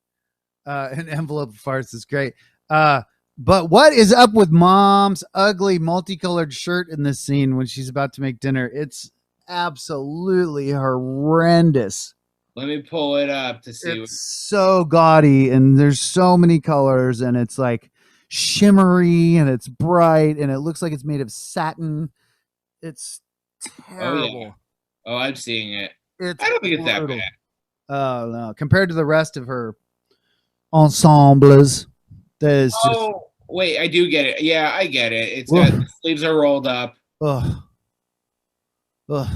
An envelope of farts is great. But what is up with Mom's ugly multicolored shirt in this scene when she's about to make dinner? It's absolutely horrendous. Let me pull it up to see. It's so gaudy, and there's so many colors, and it's like shimmery, and it's bright, and it looks like it's made of satin. It's terrible. Oh, yeah. Oh, I'm seeing it. I don't think it's that bad. Oh, no. Compared to the rest of her ensembles, there's wait, I do get it. Yeah, I get it. It's got, the sleeves are rolled up. Ugh. What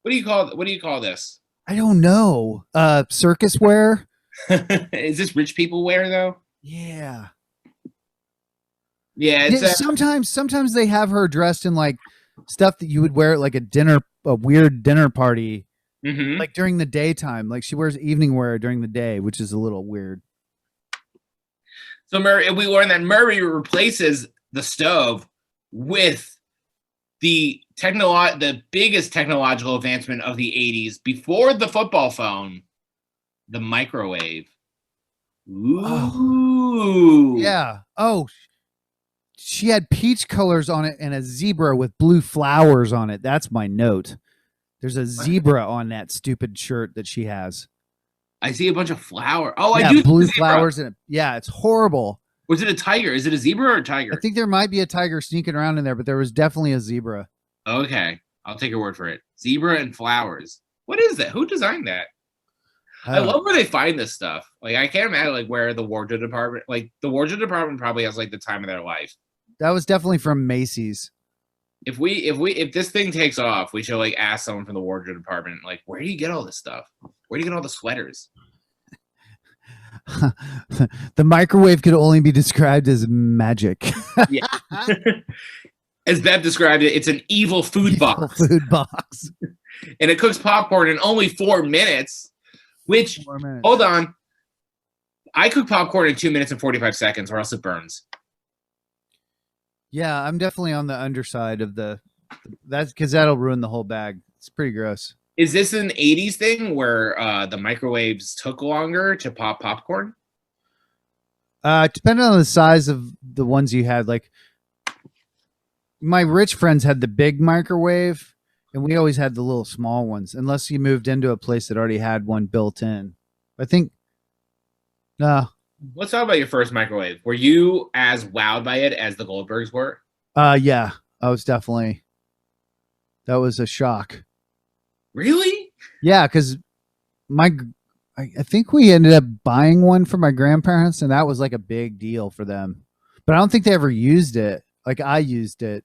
do you call this? I don't know. Circus wear? Is this rich people wear though? Yeah. Yeah, it's sometimes they have her dressed in like stuff that you would wear at like a weird dinner party, like during the daytime. Like she wears evening wear during the day, which is a little weird. So we learned that Murray replaces the stove with the biggest technological advancement of the 80s before the football phone, the microwave. Ooh. Yeah. Oh, she had peach colors on it and a zebra with blue flowers on it. That's my note. There's a zebra on that stupid shirt that she has. I see a bunch of flower. Oh, yeah, I do. Blue flowers in it. Yeah, it's horrible. Was it a tiger? Is it a zebra or a tiger? I think there might be a tiger sneaking around in there, but there was definitely a zebra. Okay, I'll take your word for it. Zebra and flowers. What is that? Who designed that? I love where they find this stuff. Like, I can't imagine like where the wardrobe department. Like, the wardrobe department probably has like the time of their life. That was definitely from Macy's. If this thing takes off, we should like ask someone from the wardrobe department, like, where do you get all this stuff? Where do you get all the sweaters? The microwave could only be described as magic. Yeah. As Bev described it, it's an evil food box. Food box. And it cooks popcorn in only 4 minutes. Which, hold on. I cook popcorn in 2 minutes and 45 seconds, or else it burns. Yeah, I'm definitely on the underside of that's because that'll ruin the whole bag. It's pretty gross. Is this an 80s thing where the microwaves took longer to pop popcorn? Depending on the size of the ones you had, like my rich friends had the big microwave, and we always had the little small ones, unless you moved into a place that already had one built in. I think. No. Let's talk about your first microwave. Were you as wowed by it as the Goldbergs were? Yeah, I was definitely. That was a shock. Really? Yeah, because I think we ended up buying one for my grandparents, and that was like a big deal for them. But I don't think they ever used it. Like I used it.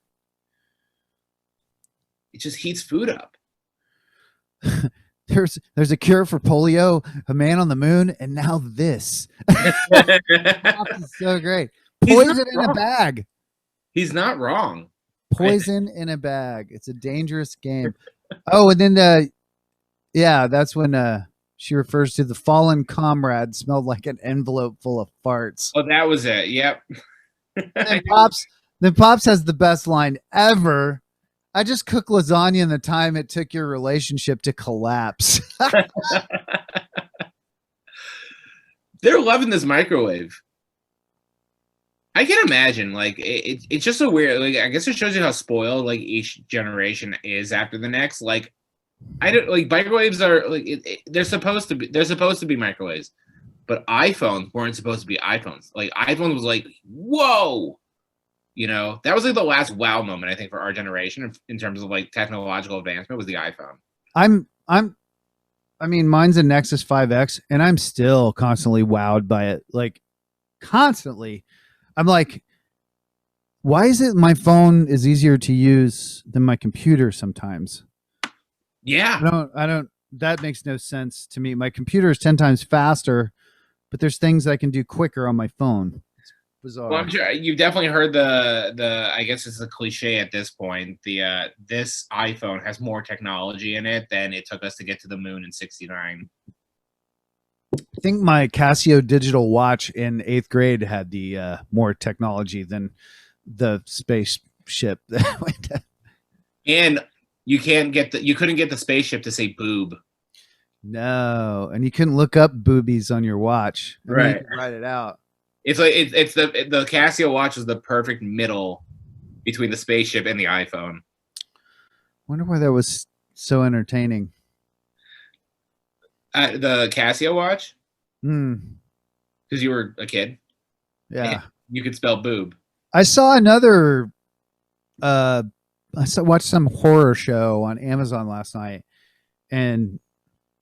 It just heats food up. There's a cure for polio, a man on the moon, and now this. It's so great. Poison in a bag. He's not wrong. Poison in a bag. It's a dangerous game. Oh, and then yeah, that's when she refers to the fallen comrade smelled like an envelope full of farts. Oh, that was it. Yep. And Pops has the best line ever. I just cooked lasagna in the time it took your relationship to collapse. They're loving this microwave. I can imagine, like, it's just a weird, like, I guess it shows you how spoiled, like, each generation is after the next. Like, I don't, like, microwaves are, like, they're supposed to be microwaves, but iPhones weren't supposed to be iPhones. Like, iPhone was like, whoa! You know, that was like the last wow moment, I think, for our generation in terms of like technological advancement was the iPhone. I mean, mine's a Nexus 5X, and I'm still constantly wowed by it. Like, constantly. I'm like, Why is it my phone is easier to use than my computer sometimes? Yeah. I don't, that makes no sense to me. My computer is 10 times faster, but there's things I can do quicker on my phone. It's bizarre. Well, I'm sure you've definitely heard the I guess it's a cliche at this point. This iPhone has more technology in it than it took us to get to the moon in '69. I think my Casio digital watch in 8th grade had the more technology than the spaceship that went down. And you couldn't get the spaceship to say boob. No, and you couldn't look up boobies on your watch. I mean, Right. you could write it out. It's like it's the Casio watch is the perfect middle between the spaceship and the iPhone. Wonder why that was so entertaining. The Casio watch? Because you were a kid. Yeah. You could spell boob. I saw another watched some horror show on Amazon last night, and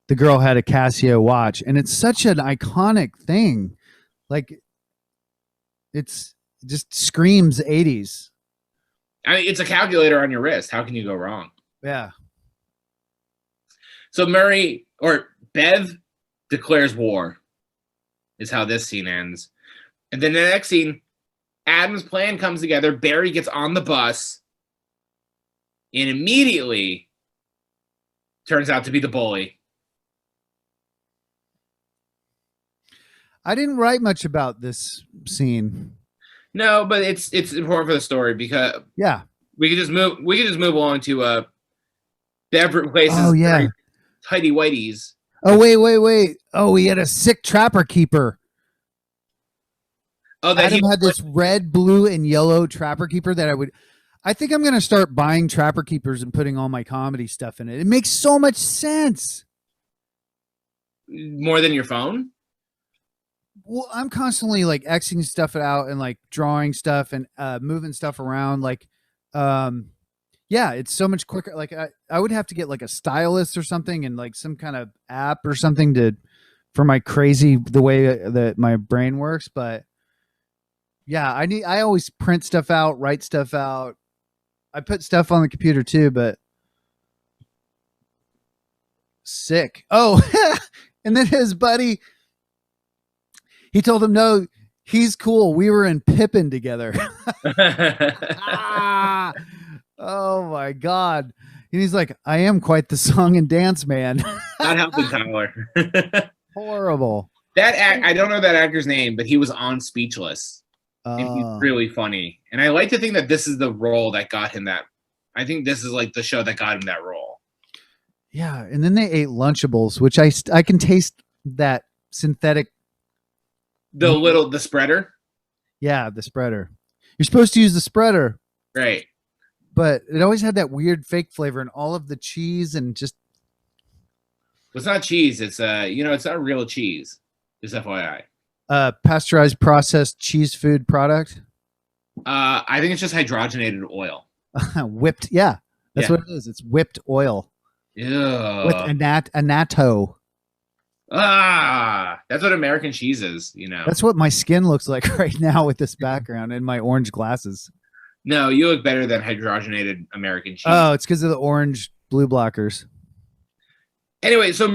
the girl had a Casio watch, and it's such an iconic thing. Like, it's just screams 80s. I mean, it's a calculator on your wrist. How can you go wrong? Yeah. So Murray or Bev declares war is how this scene ends. And then the next scene, Adam's plan comes together. Barry gets on the bus and immediately turns out to be the bully. I didn't write much about this scene. No, but it's important for the story because yeah, we could just move along to Bev replaces tidy whiteys. Oh wait. Oh, he had a sick trapper keeper. Oh, that Adam had this red, blue, and yellow trapper keeper that I think I'm gonna start buying trapper keepers and putting all my comedy stuff in it. It makes so much sense. More than your phone? Well, I'm constantly like Xing stuff out and like drawing stuff and moving stuff around. Like, yeah, it's so much quicker. Like I would have to get like a stylus or something and like some kind of app or something for my the way that my brain works. But yeah, I always print stuff out, write stuff out. I put stuff on the computer too, but sick. Oh, and then his buddy, he told him, no, he's cool. We were in Pippin together. Oh my God. And he's like, I am quite the song and dance man. Not helping Tyler. Horrible. I don't know that actor's name, but he was on Speechless. And he's really funny. And I like to think that this is the role that got him that. I think this is like the show that got him that role. Yeah. And then they ate Lunchables, which I can taste that synthetic. The spreader? Yeah, the spreader. You're supposed to use the spreader. Right. But it always had that weird fake flavor and all of the cheese and just. It's not cheese. It's it's not real cheese. Just FYI. Pasteurized processed cheese food product. I think it's just hydrogenated oil. Whipped. Yeah. That's what it is. It's whipped oil. Yeah. With annatto. That's what American cheese is, That's what my skin looks like right now with this background and my orange glasses. No, you look better than hydrogenated American cheese. Oh, it's because of the orange blue blockers. Anyway, so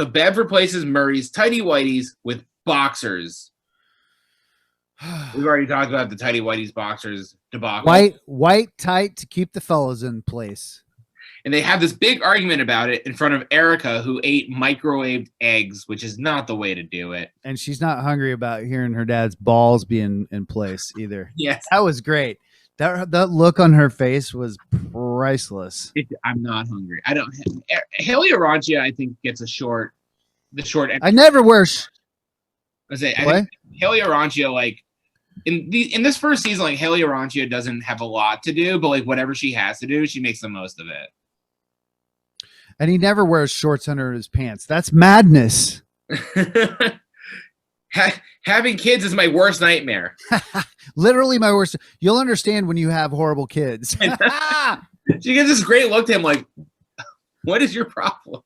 Bev replaces Murray's tidy whities with boxers. We've already talked about the tidy whities boxers debacle. White tight to keep the fellas in place. And they have this big argument about it in front of Erica, who ate microwaved eggs, which is not the way to do it. And she's not hungry about hearing her dad's balls being in place either. Yes. That was great. That look on her face was priceless. I'm not hungry. I don't. Haley Arancia, I think, gets the short. I never wear. I think Haley Arancia, like in this first season, like Haley Arancia doesn't have a lot to do, but like whatever she has to do, she makes the most of it. And he never wears shorts under his pants. That's madness. Having kids is my worst nightmare. Literally my worst. You'll understand when you have horrible kids. She gets this great look to him like, what is your problem?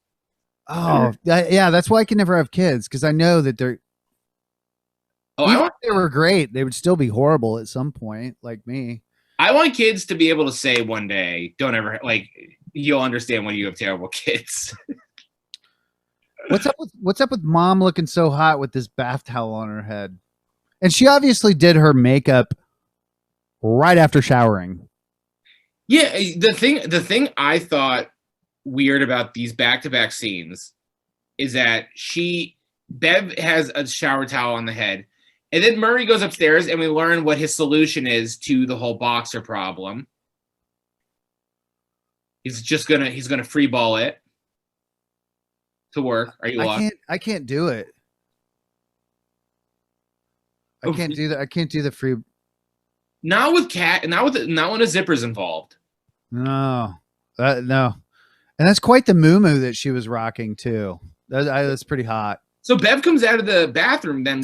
Oh, yeah. That's why I can never have kids, because I know that Oh, Even if they were great, they would still be horrible at some point, like me. I want kids to be able to say one day, don't ever, like, you'll understand when you have terrible kids. What's up with mom looking so hot with this bath towel on her head? And she obviously did her makeup right after showering. Yeah, the thing I thought weird about these back-to-back scenes is that Bev has a shower towel on the head, and then Murray goes upstairs and we learn what his solution is to the whole boxer problem. He's gonna free ball it to work. Are you lost? I can't do it. I can't do that. I can't do the free. Not when a zipper's involved. No, no, and that's quite the moo-moo that she was rocking too. That's pretty hot. So Bev comes out of the bathroom then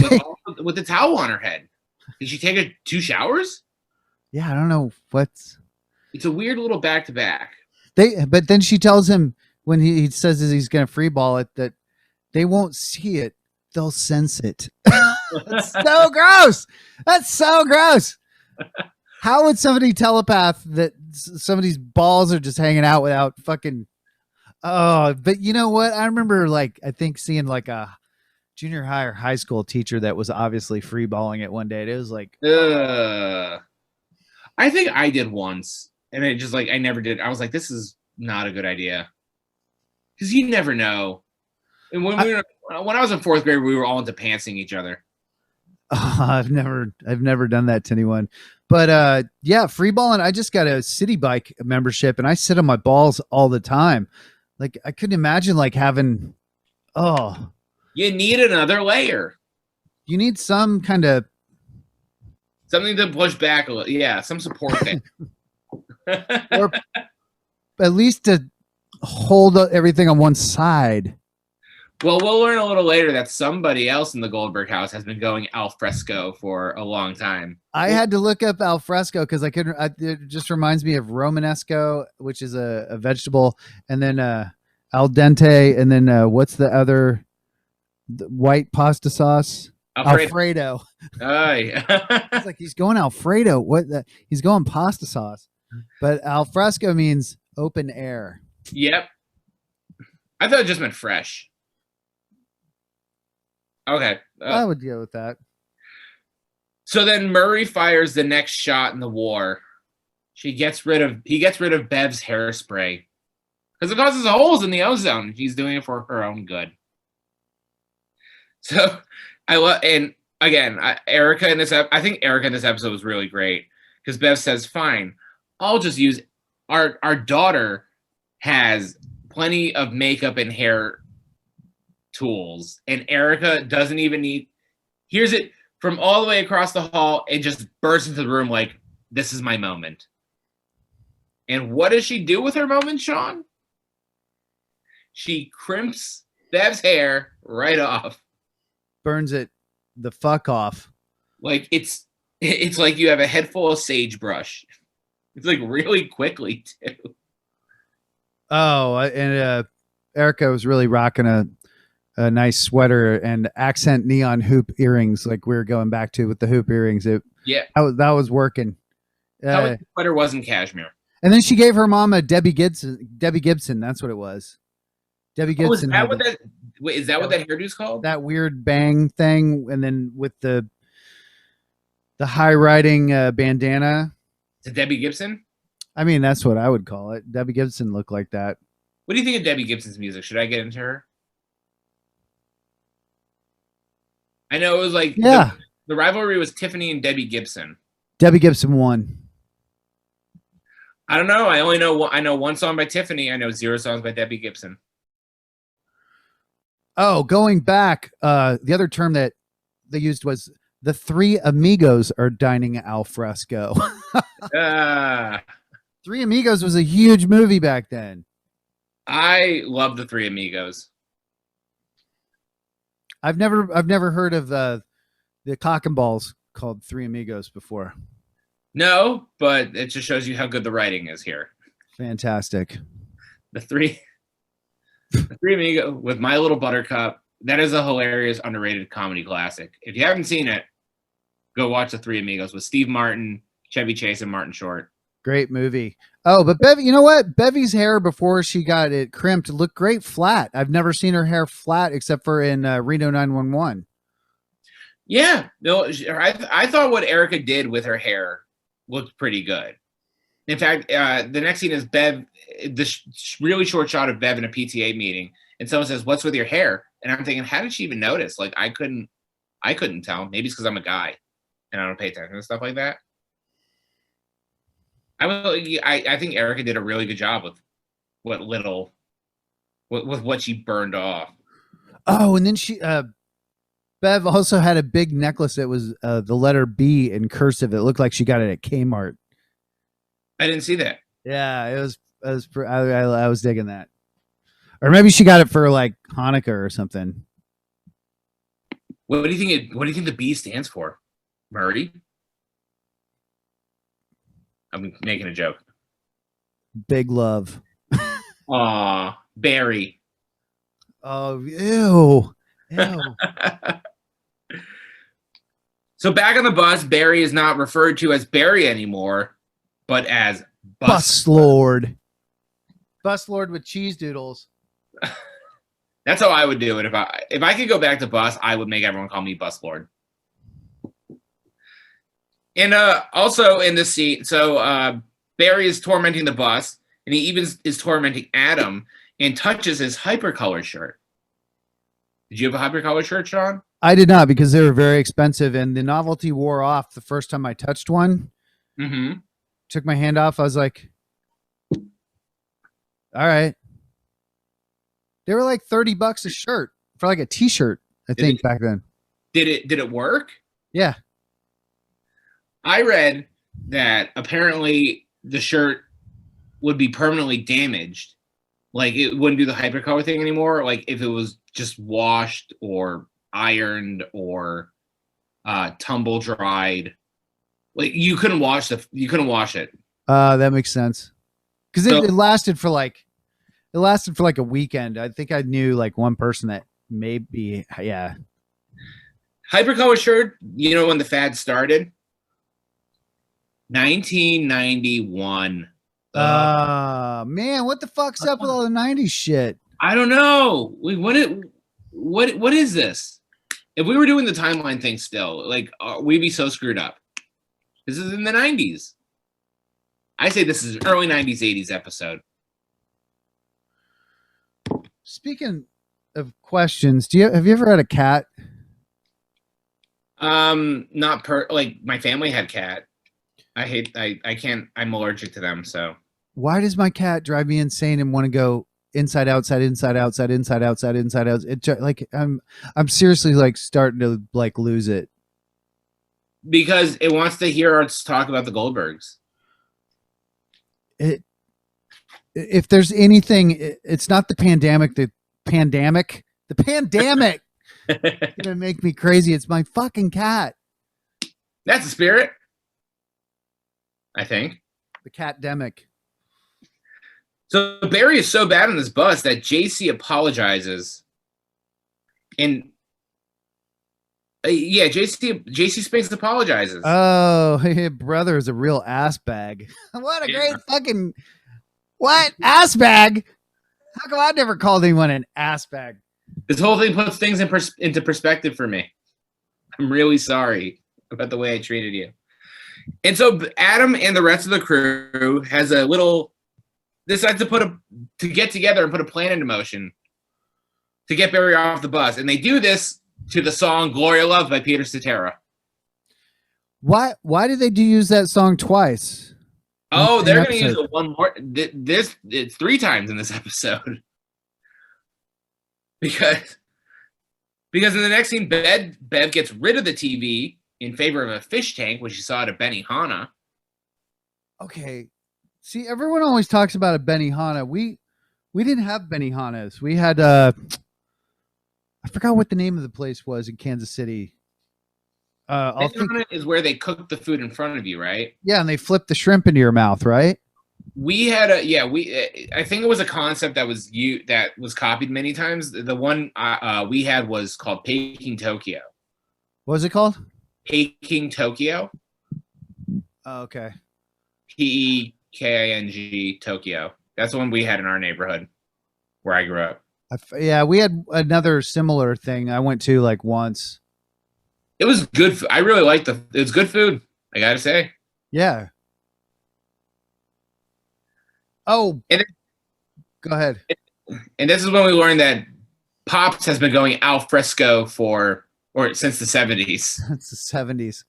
with the towel on her head. Did she take 2 showers? Yeah, I don't know It's a weird little back to back. But then she tells him when he says he's going to free ball it that they won't see it, they'll sense it. That's so gross. That's so gross. How would somebody telepath that somebody's balls are just hanging out without fucking? Oh, but you know what? I remember I think seeing like a junior high or high school teacher that was obviously free balling it one day. It was like, I think I did once, and it just I never did. I was like, this is not a good idea, because you never know. And when I was in 4th grade, we were all into pantsing each other. I've never done that to anyone, but yeah, free balling. I just got a city bike membership, and I sit on my balls all the time. Like I couldn't imagine having. Oh, you need another layer. You need some kind of something to push back a little. Yeah, some support thing. Or at least to hold everything on one side. Well, we'll learn a little later that somebody else in the Goldberg house has been going al fresco for a long time. I had to look up al fresco because it just reminds me of Romanesco, which is a vegetable, and then al dente, and then what's the other white pasta sauce? Alfredo. It's like he's going Alfredo. He's going pasta sauce, but al fresco means open air. Yep. I thought it just meant fresh. Okay. I would deal with that. So then Murray fires the next shot in the war. He gets rid of Bev's hairspray because it causes holes in the ozone. She's doing it for her own good. So and again, Erica in this episode was really great because Bev says, "Fine, I'll just use our daughter has plenty of makeup and hair tools, and Erica doesn't even hears it from all the way across the hall and just bursts into the room like, this is my moment." And what does she do with her moment, Sean? She crimps Bev's hair right off. Burns it the fuck off. Like it's like you have a head full of sagebrush. It's like really quickly too. Oh, and Erica was really rocking a nice sweater and accent neon hoop earrings, like we were going back to with the hoop earrings. That was working. The sweater wasn't cashmere. And then she gave her mom a Debbie Gibson. That's what it was. Debbie Gibson. Is that what that hairdo's called? That weird bang thing, and then with the high riding bandana. Is it Debbie Gibson? I mean, that's what I would call it. Debbie Gibson looked like that. What do you think of Debbie Gibson's music? Should I get into her? I know it was like the rivalry was Tiffany and Debbie Gibson. Debbie Gibson won. I don't know. I know one song by Tiffany. I know 0 songs by Debbie Gibson. Oh, going back, the other term that they used was the 3 amigos are dining al fresco. 3 Amigos was a huge movie back then. I love the 3 Amigos. I've never heard of the cock and balls called 3 Amigos before. No, but it just shows you how good the writing is here. Fantastic. The three Amigos with My Little Buttercup. That is a hilarious, underrated comedy classic. If you haven't seen it, Go watch The Three Amigos with Steve Martin, Chevy Chase, and Martin Short. Great movie. Oh, but Bevy, you know what? Bevy's hair before she got it crimped looked great flat. I've never seen her hair flat except for in Reno 911. Yeah, no, I thought what Erica did with her hair looked pretty good. In fact, the next scene is Bev, really short shot of Bev in a PTA meeting, and someone says, "What's with your hair?" And I'm thinking, how did she even notice? Like, I couldn't tell. Maybe it's because I'm a guy and I don't pay attention to stuff like that. I think Erica did a really good job with what she burned off. Oh, and then she Bev also had a big necklace that was the letter B in cursive. It looked like she got it at Kmart. I didn't see that. Yeah, I was digging that. Or maybe she got it for like Hanukkah or something. What do you think? What do you think the B stands for, Murray? I'm making a joke. Big love. Aw, Barry. Oh, ew. So back on the bus, Barry is not referred to as Barry anymore, but as Bus Lord. Bus Lord with cheese doodles. That's how I would do it. If I could go back to bus, I would make everyone call me Bus Lord. And also in this scene, so Barry is tormenting the bus, and he even is tormenting Adam and touches his hypercolor shirt. Did you have a hypercolor shirt, Sean? I did not, because they were very expensive, and the novelty wore off the first time I touched one. Mm-hmm. Took my hand off. I was like, all right. They were like $30 a shirt for like a t-shirt, I think, back then. Did it work? Yeah. I read that apparently the shirt would be permanently damaged. Like, it wouldn't do the hypercolor thing anymore. Like, if it was just washed or ironed or tumble dried, like you couldn't wash it. That makes sense. Because it lasted for like a weekend. I think I knew like one person that maybe, yeah. Hypercolor shirt, you know when the fad started? 1991. Man, what the fuck's up with all the 90s shit? I don't know. What is this? If we were doing the timeline thing still, like, we'd be so screwed up. This is in the 90s. I say this is an early 90s, 80s episode. Speaking of questions, have you ever had a cat? Not like my family had cat. I can't, I'm allergic to them, so. Why does my cat drive me insane and want to go inside, outside, inside, outside, inside, outside, inside, outside? It, like, I'm seriously like starting to like lose it. Because it wants to hear us talk about the Goldbergs. If there's anything, it's not the pandemic. The pandemic gonna make me crazy. It's my fucking cat. That's the spirit, I think. The cat-demic. So Barry is so bad on this bus that JC apologizes, and yeah, JC Spinks apologizes. Oh, hey, brother is a real ass bag. What a great fucking ass bag. How come I never called anyone an ass bag? This whole thing puts things into perspective for me. I'm really sorry about the way I treated you. And so Adam and the rest of the crew decides to get together and put a plan into motion to get Barry off the bus. And they do this to the song Gloria Love by Peter Cetera. Why did they use that song twice? Oh, they're going to use it one more. It's 3 times in this episode. Because in the next scene, Bev gets rid of the TV in favor of a fish tank, which she saw at a Benihana. Okay. See, everyone always talks about a Benihana. We didn't have Benihanas. We had I forgot what the name of the place was in Kansas City. Benihana is where they cook the food in front of you, right? Yeah, and they flip the shrimp into your mouth, right? We had I think it was a concept that was copied many times. The one we had was called Peking Tokyo. What was it called? Peking, Tokyo. Oh, okay. Peking, Tokyo. That's the one we had in our neighborhood where I grew up. Yeah, we had another similar thing I went to like once. It was good. I really liked it's good food, I gotta say. Yeah. Oh, go ahead. And this is when we learned that Pops has been going al fresco since the 70s. It's the 70s.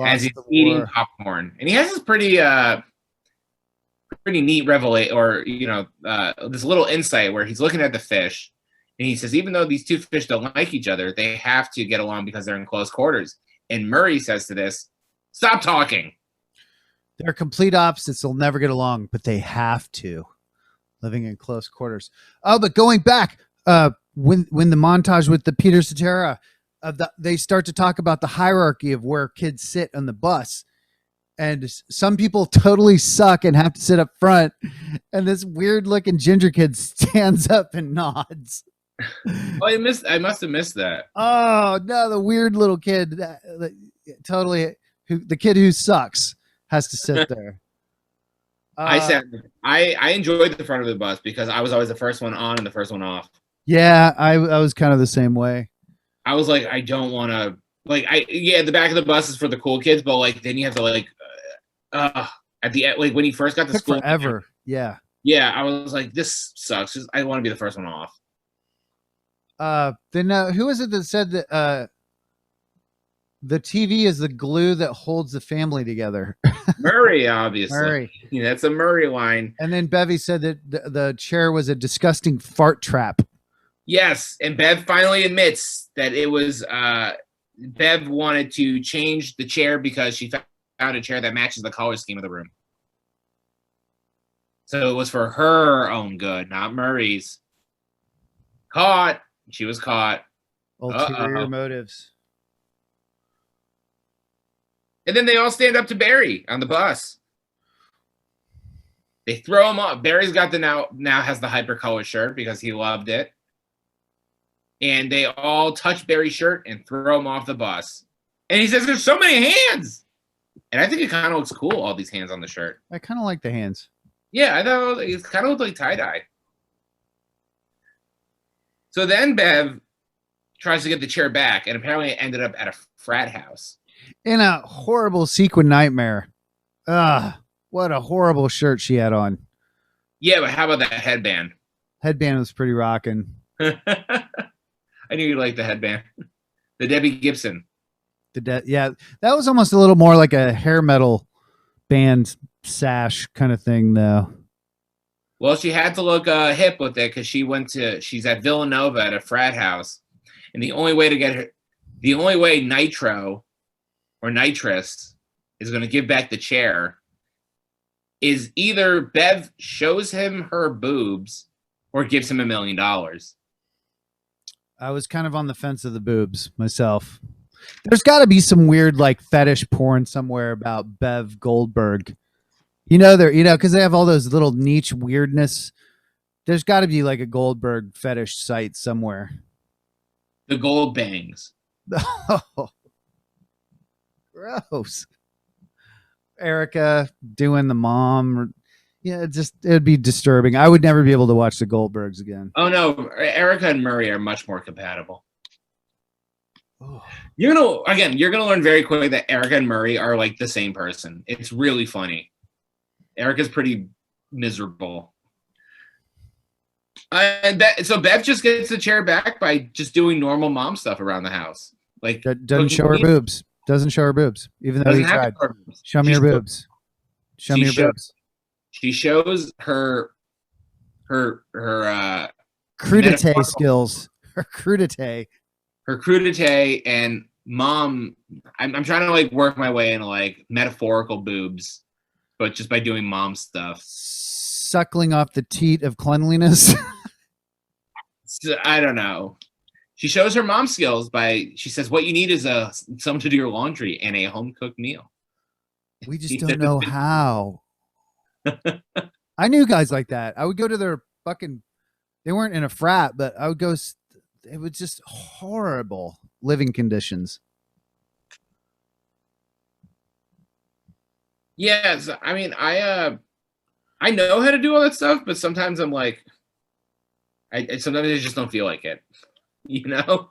As he's eating popcorn. And he has this pretty neat revelation, or this little insight where he's looking at the fish and he says, even though these two fish don't like each other, they have to get along because they're in close quarters. And Murray says to this, stop talking. They're complete opposites. They'll never get along, but they have to, living in close quarters. Oh, but going back, when the montage with the Peter Cetera, they start to talk about the hierarchy of where kids sit on the bus. And some people totally suck and have to sit up front. And this weird looking ginger kid stands up and nods. Oh, I must have missed that. Oh no, the weird little kid, the kid who sucks has to sit there. I enjoyed the front of the bus because I was always the first one on and the first one off. Yeah, I was kind of the same way. I was like, I don't want to the back of the bus is for the cool kids, but like then you have to at the end, like when he first got to school forever. Yeah. Yeah, I was like, this sucks. I want to be the first one off. Then who was it that said that the TV is the glue that holds the family together? Murray, obviously. Murray. Yeah, that's a Murray line. And then Bevy said that the chair was a disgusting fart trap. Yes, and Bev finally admits that it was Bev wanted to change the chair because she found a chair that matches the color scheme of the room. So it was for her own good, not Murray's. Caught. She was caught. Ulterior motives. And then they all stand up to Barry on the bus. They throw him off. Barry's got now has the hypercolor shirt because he loved it. And they all touch Barry's shirt and throw him off the bus. And he says, there's so many hands. And I think it kind of looks cool, all these hands on the shirt. I kind of like the hands. Yeah, I thought it kind of looked like tie-dye. So then Bev tries to get the chair back, and apparently it ended up at a frat house. In a horrible sequin nightmare. What a horrible shirt she had on. Yeah, but how about that headband? Headband was pretty rocking. I knew you liked the headband. The Debbie Gibson. Yeah, that was almost a little more like a hair metal band sash kind of thing, though. Well, she had to look hip with it because she's at Villanova at a frat house, and the only way Nitro or Nitrous is going to give back the chair is either Bev shows him her boobs or gives him $1 million. I was kind of on the fence of the boobs myself. There's got to be some weird like fetish porn somewhere about Bev Goldberg. Because they have all those little niche weirdness. There's got to be like a Goldberg fetish site somewhere. The Gold Bangs. Oh, gross. Erica doing the mom. Yeah, it'd be disturbing. I would never be able to watch the Goldbergs again. Oh no, Erica and Murray are much more compatible. Oh. You're gonna learn very quickly that Erica and Murray are like the same person. It's really funny. Erica's pretty miserable. So Bev just gets the chair back by just doing normal mom stuff around the house. Like doesn't show her boobs. Doesn't show her boobs, even though he tried. Show me your boobs. Show me your boobs. She shows her crudité skills. Her crudité. Her crudité and mom. I'm trying to like work my way into like metaphorical boobs, but just by doing mom stuff. Suckling off the teat of cleanliness. So, I don't know. She shows her mom skills she says, what you need is someone to do your laundry and a home-cooked meal. We just don't know how. I knew guys like that. I would go to their they weren't in a frat, but I would go, it was just horrible living conditions. Yes, I mean, I know how to do all that stuff, but sometimes I'm like, sometimes I just don't feel like it. You know,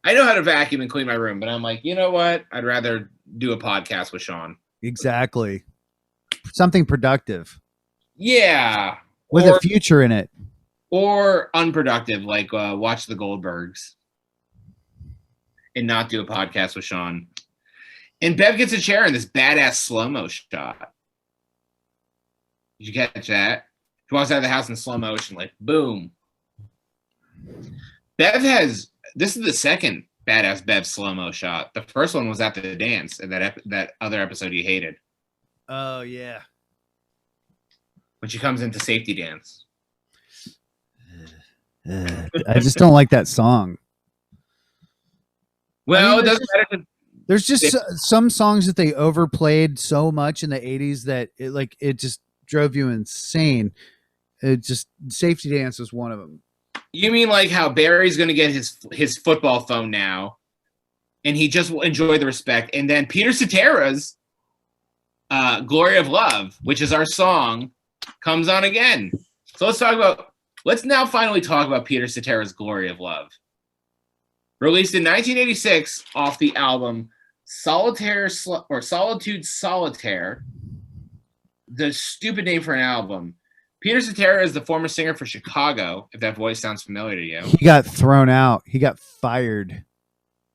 I know how to vacuum and clean my room, but I'm like, you know what? I'd rather do a podcast with Sean. Exactly. Something productive. Yeah. With a future in it. Or unproductive, like watch the Goldbergs and not do a podcast with Sean. And Bev gets a chair in this badass slow-mo shot. Did you catch that? She walks out of the house in slow motion, like, boom. This is the second badass Bev slow-mo shot. The first one was at the dance, and that other episode you hated. Oh, yeah. When she comes into safety dance. I just don't like that song. Well, it doesn't matter. There's just some songs that they overplayed so much in the 80s that it just drove you insane. Safety Dance was one of them. You mean like how Barry's going to get his football phone now, and he just will enjoy the respect, and then Peter Cetera's "Glory of Love," which is our song, comes on again. So let's now finally talk about Peter Cetera's "Glory of Love." Released in 1986 off the album Solitude Solitaire. The stupid name for an album. Peter Cetera is the former singer for Chicago, if that voice sounds familiar to you. He got thrown out. He got fired.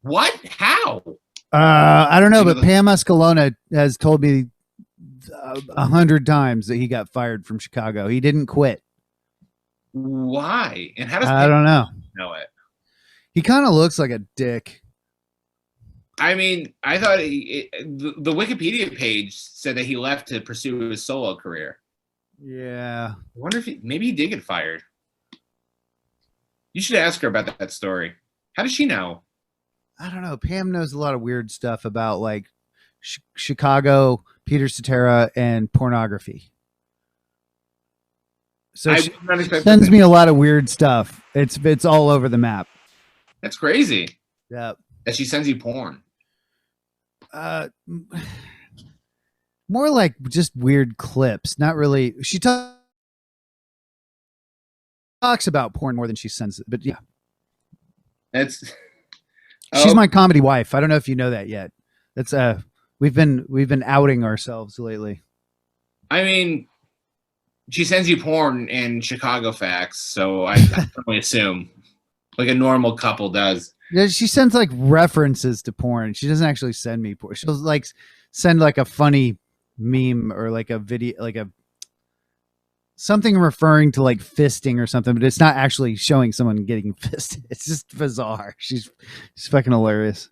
What? How? I don't know, but Pam Escalona has told me 100 times that he got fired from Chicago. He didn't quit. Why? And how does I don't know it? He kind of looks like a dick. I mean, I thought the Wikipedia page said that he left to pursue his solo career. Yeah. I wonder if maybe he did get fired. You should ask her about that story. How does she know? I don't know. Pam knows a lot of weird stuff about like Chicago, Peter Cetera, and pornography. So she sends me a lot of weird stuff. It's all over the map. That's crazy. Yeah. That she sends you porn. More like just weird clips. Not really. She talks about porn more than she sends it, but yeah. She's my comedy wife. I don't know if you know that yet. That's we've been outing ourselves lately. I mean, she sends you porn and Chicago facts, so I only assume like a normal couple does. Yeah, she sends like references to porn. She doesn't actually send me porn. She'll like send like a funny meme or like a video, like something referring to like fisting or something, but it's not actually showing someone getting fisted. It's just bizarre. She's fucking hilarious.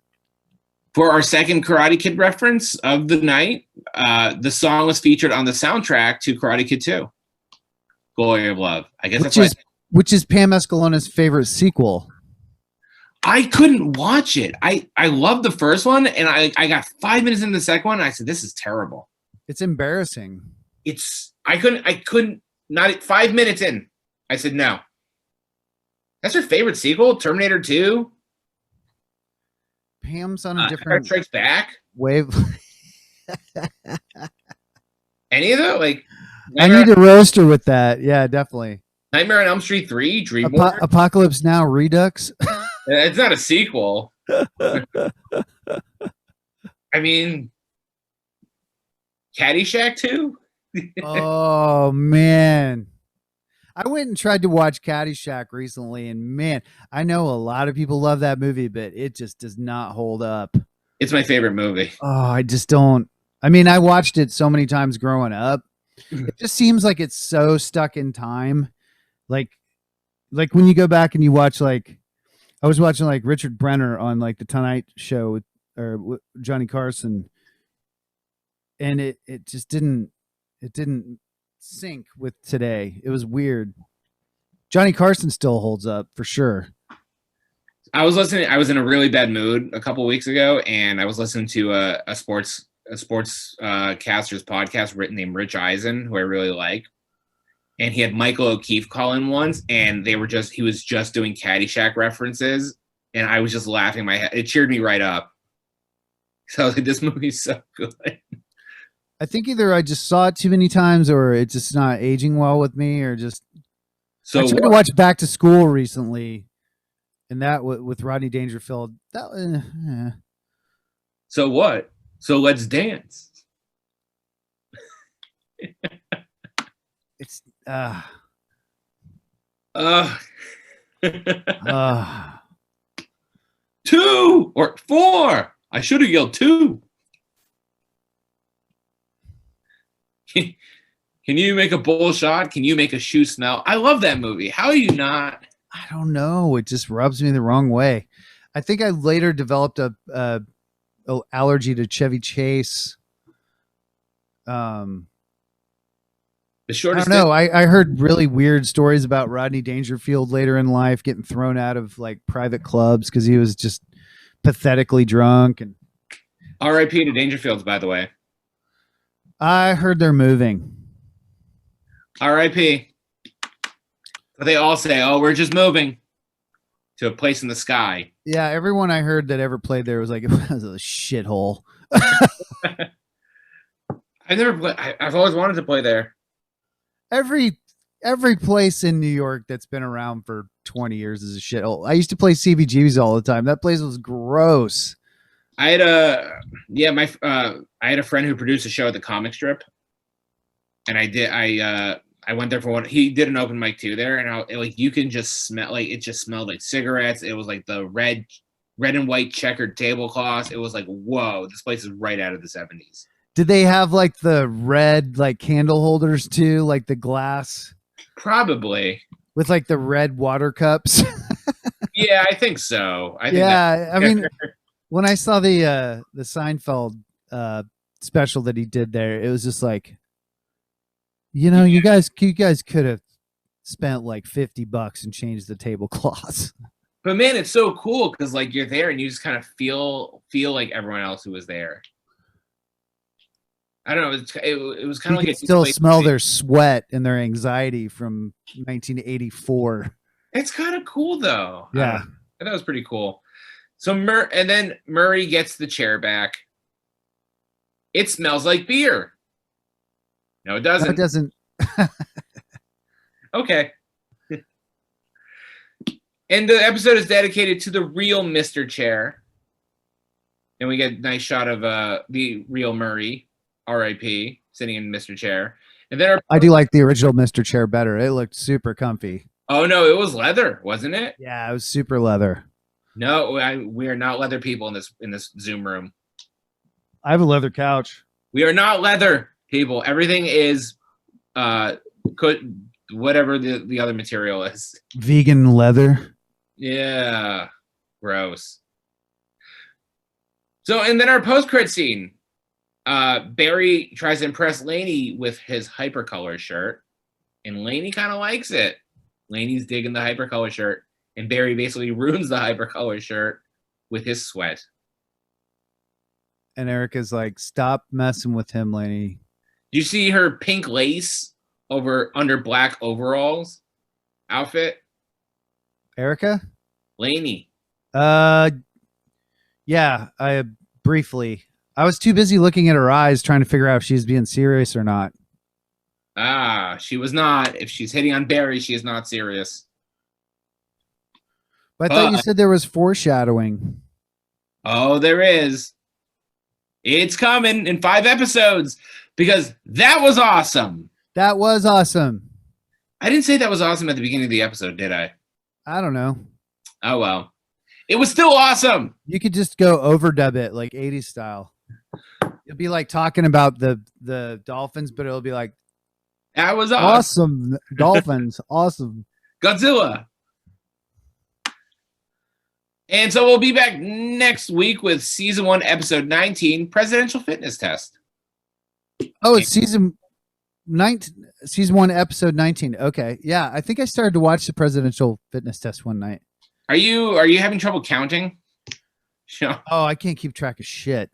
For our second Karate Kid reference of the night, the song was featured on the soundtrack to Karate Kid 2, Glory of Love. I guess which is Pam Escalona's favorite sequel. I couldn't watch it. I loved the first one, and I got 5 minutes into the second one, and I said, this is terrible. It's embarrassing. I couldn't, not 5 minutes in. I said, no. That's her favorite sequel, Terminator 2. Pam's on a different Strikes Back wave. Any of that? Like, I need to roast her with that. Yeah, definitely. Nightmare on Elm Street 3, Dream Warrior. Apocalypse Now Redux. It's not a sequel. I mean, Caddyshack 2? Oh, man. I went and tried to watch Caddyshack recently, and man, I know a lot of people love that movie, but it just does not hold up. It's my favorite movie. Oh, I just don't. I mean, I watched it so many times growing up. It just seems like it's so stuck in time. Like when you go back and you watch, like, I was watching like Richard Brenner on like the Tonight Show with Johnny Carson, and it just didn't sync with today. It was weird. Johnny Carson still holds up for sure. I was in a really bad mood a couple of weeks ago, and I was listening to a sports caster's podcast named Rich Eisen, who I really like. And he had Michael O'Keefe call in once, and he was just doing Caddyshack references, and I was just laughing my head. It cheered me right up. So I was like, this movie's so good. I think either I just saw it too many times, or it's just not aging well with me, or just. So I tried to watch Back to School recently, and that with Rodney Dangerfield. That. So what? So let's dance. It's 2 or 4. I should have yelled 2. Can you make a bowl shot? Can you make a shoe smell? I love that movie. How are you not? I don't know. It just rubs me the wrong way. I think I later developed a allergy to Chevy Chase. The I shortest. don't know. I heard really weird stories about Rodney Dangerfield later in life getting thrown out of like private clubs because he was just pathetically drunk. And R.I.P. to Dangerfields, by the way. I heard they're moving. R.I.P. But they all say, "Oh, we're just moving to a place in the sky." Yeah, everyone I heard that ever played there was like, it was a shithole. I've never played. I've always wanted to play there. Every place in New York that's been around for 20 years is a shithole. I used to play CBGBs all the time. That place was gross. I had a friend who produced a show at the comic strip, and I went there for one. He did an open mic too there, and you can just smell, like, it just smelled like cigarettes. It was like the red and white checkered tablecloths. It was like, whoa, this place is right out of the 70s. Did they have like the red like candle holders too, like the glass? Probably. With like the red water cups. Yeah, I think so. I mean, when I saw the Seinfeld special that he did there, it was just like, you guys could have spent like $50 and changed the tablecloths. But man, it's so cool because like you're there and you just kind of feel like everyone else who was there. I don't know. It was kind of like you still smell their sweat and their anxiety from 1984. It's kind of cool though. Yeah, I thought it was pretty cool. So and then Murray gets the chair back. It smells like beer. No, it doesn't. No, it doesn't. Okay. And the episode is dedicated to the real Mr. Chair. And we get a nice shot of the real Murray, R.I.P., sitting in Mr. Chair. And then I do like the original Mr. Chair better. It looked super comfy. Oh, no, it was leather, wasn't it? Yeah, it was super leather. No, we are not leather people in this Zoom room. I have a leather couch. We are not leather people. Everything is whatever the other material is. Vegan leather. Yeah. Gross. So, and then our post-credit scene. Barry tries to impress Lainey with his hypercolor shirt, and Lainey kind of likes it. Lainey's digging the hypercolor shirt, and Barry basically ruins the hypercolor shirt with his sweat. And Erica's like, "Stop messing with him, Lainey." Do you see her pink lace under black overalls outfit? Erica? Lainey. Yeah, I briefly. I was too busy looking at her eyes trying to figure out if she's being serious or not. She was not. If she's hitting on Barry, she is not serious. But I thought you said there was foreshadowing. Oh, there is. It's coming in 5 episodes because that was awesome. That was awesome. I didn't say that was awesome at the beginning of the episode, did I? I don't know. Oh, well. It was still awesome. You could just go overdub it like 80s style. It'll be like talking about the dolphins, but it'll be like, that was awesome. Dolphins. Awesome. Godzilla. And so we'll be back next week with season 1, episode 19, Presidential Fitness Test. Oh, it's season 1, episode 19. Okay. Yeah. I think I started to watch the Presidential Fitness Test one night. Are you having trouble counting? Oh, I can't keep track of shit.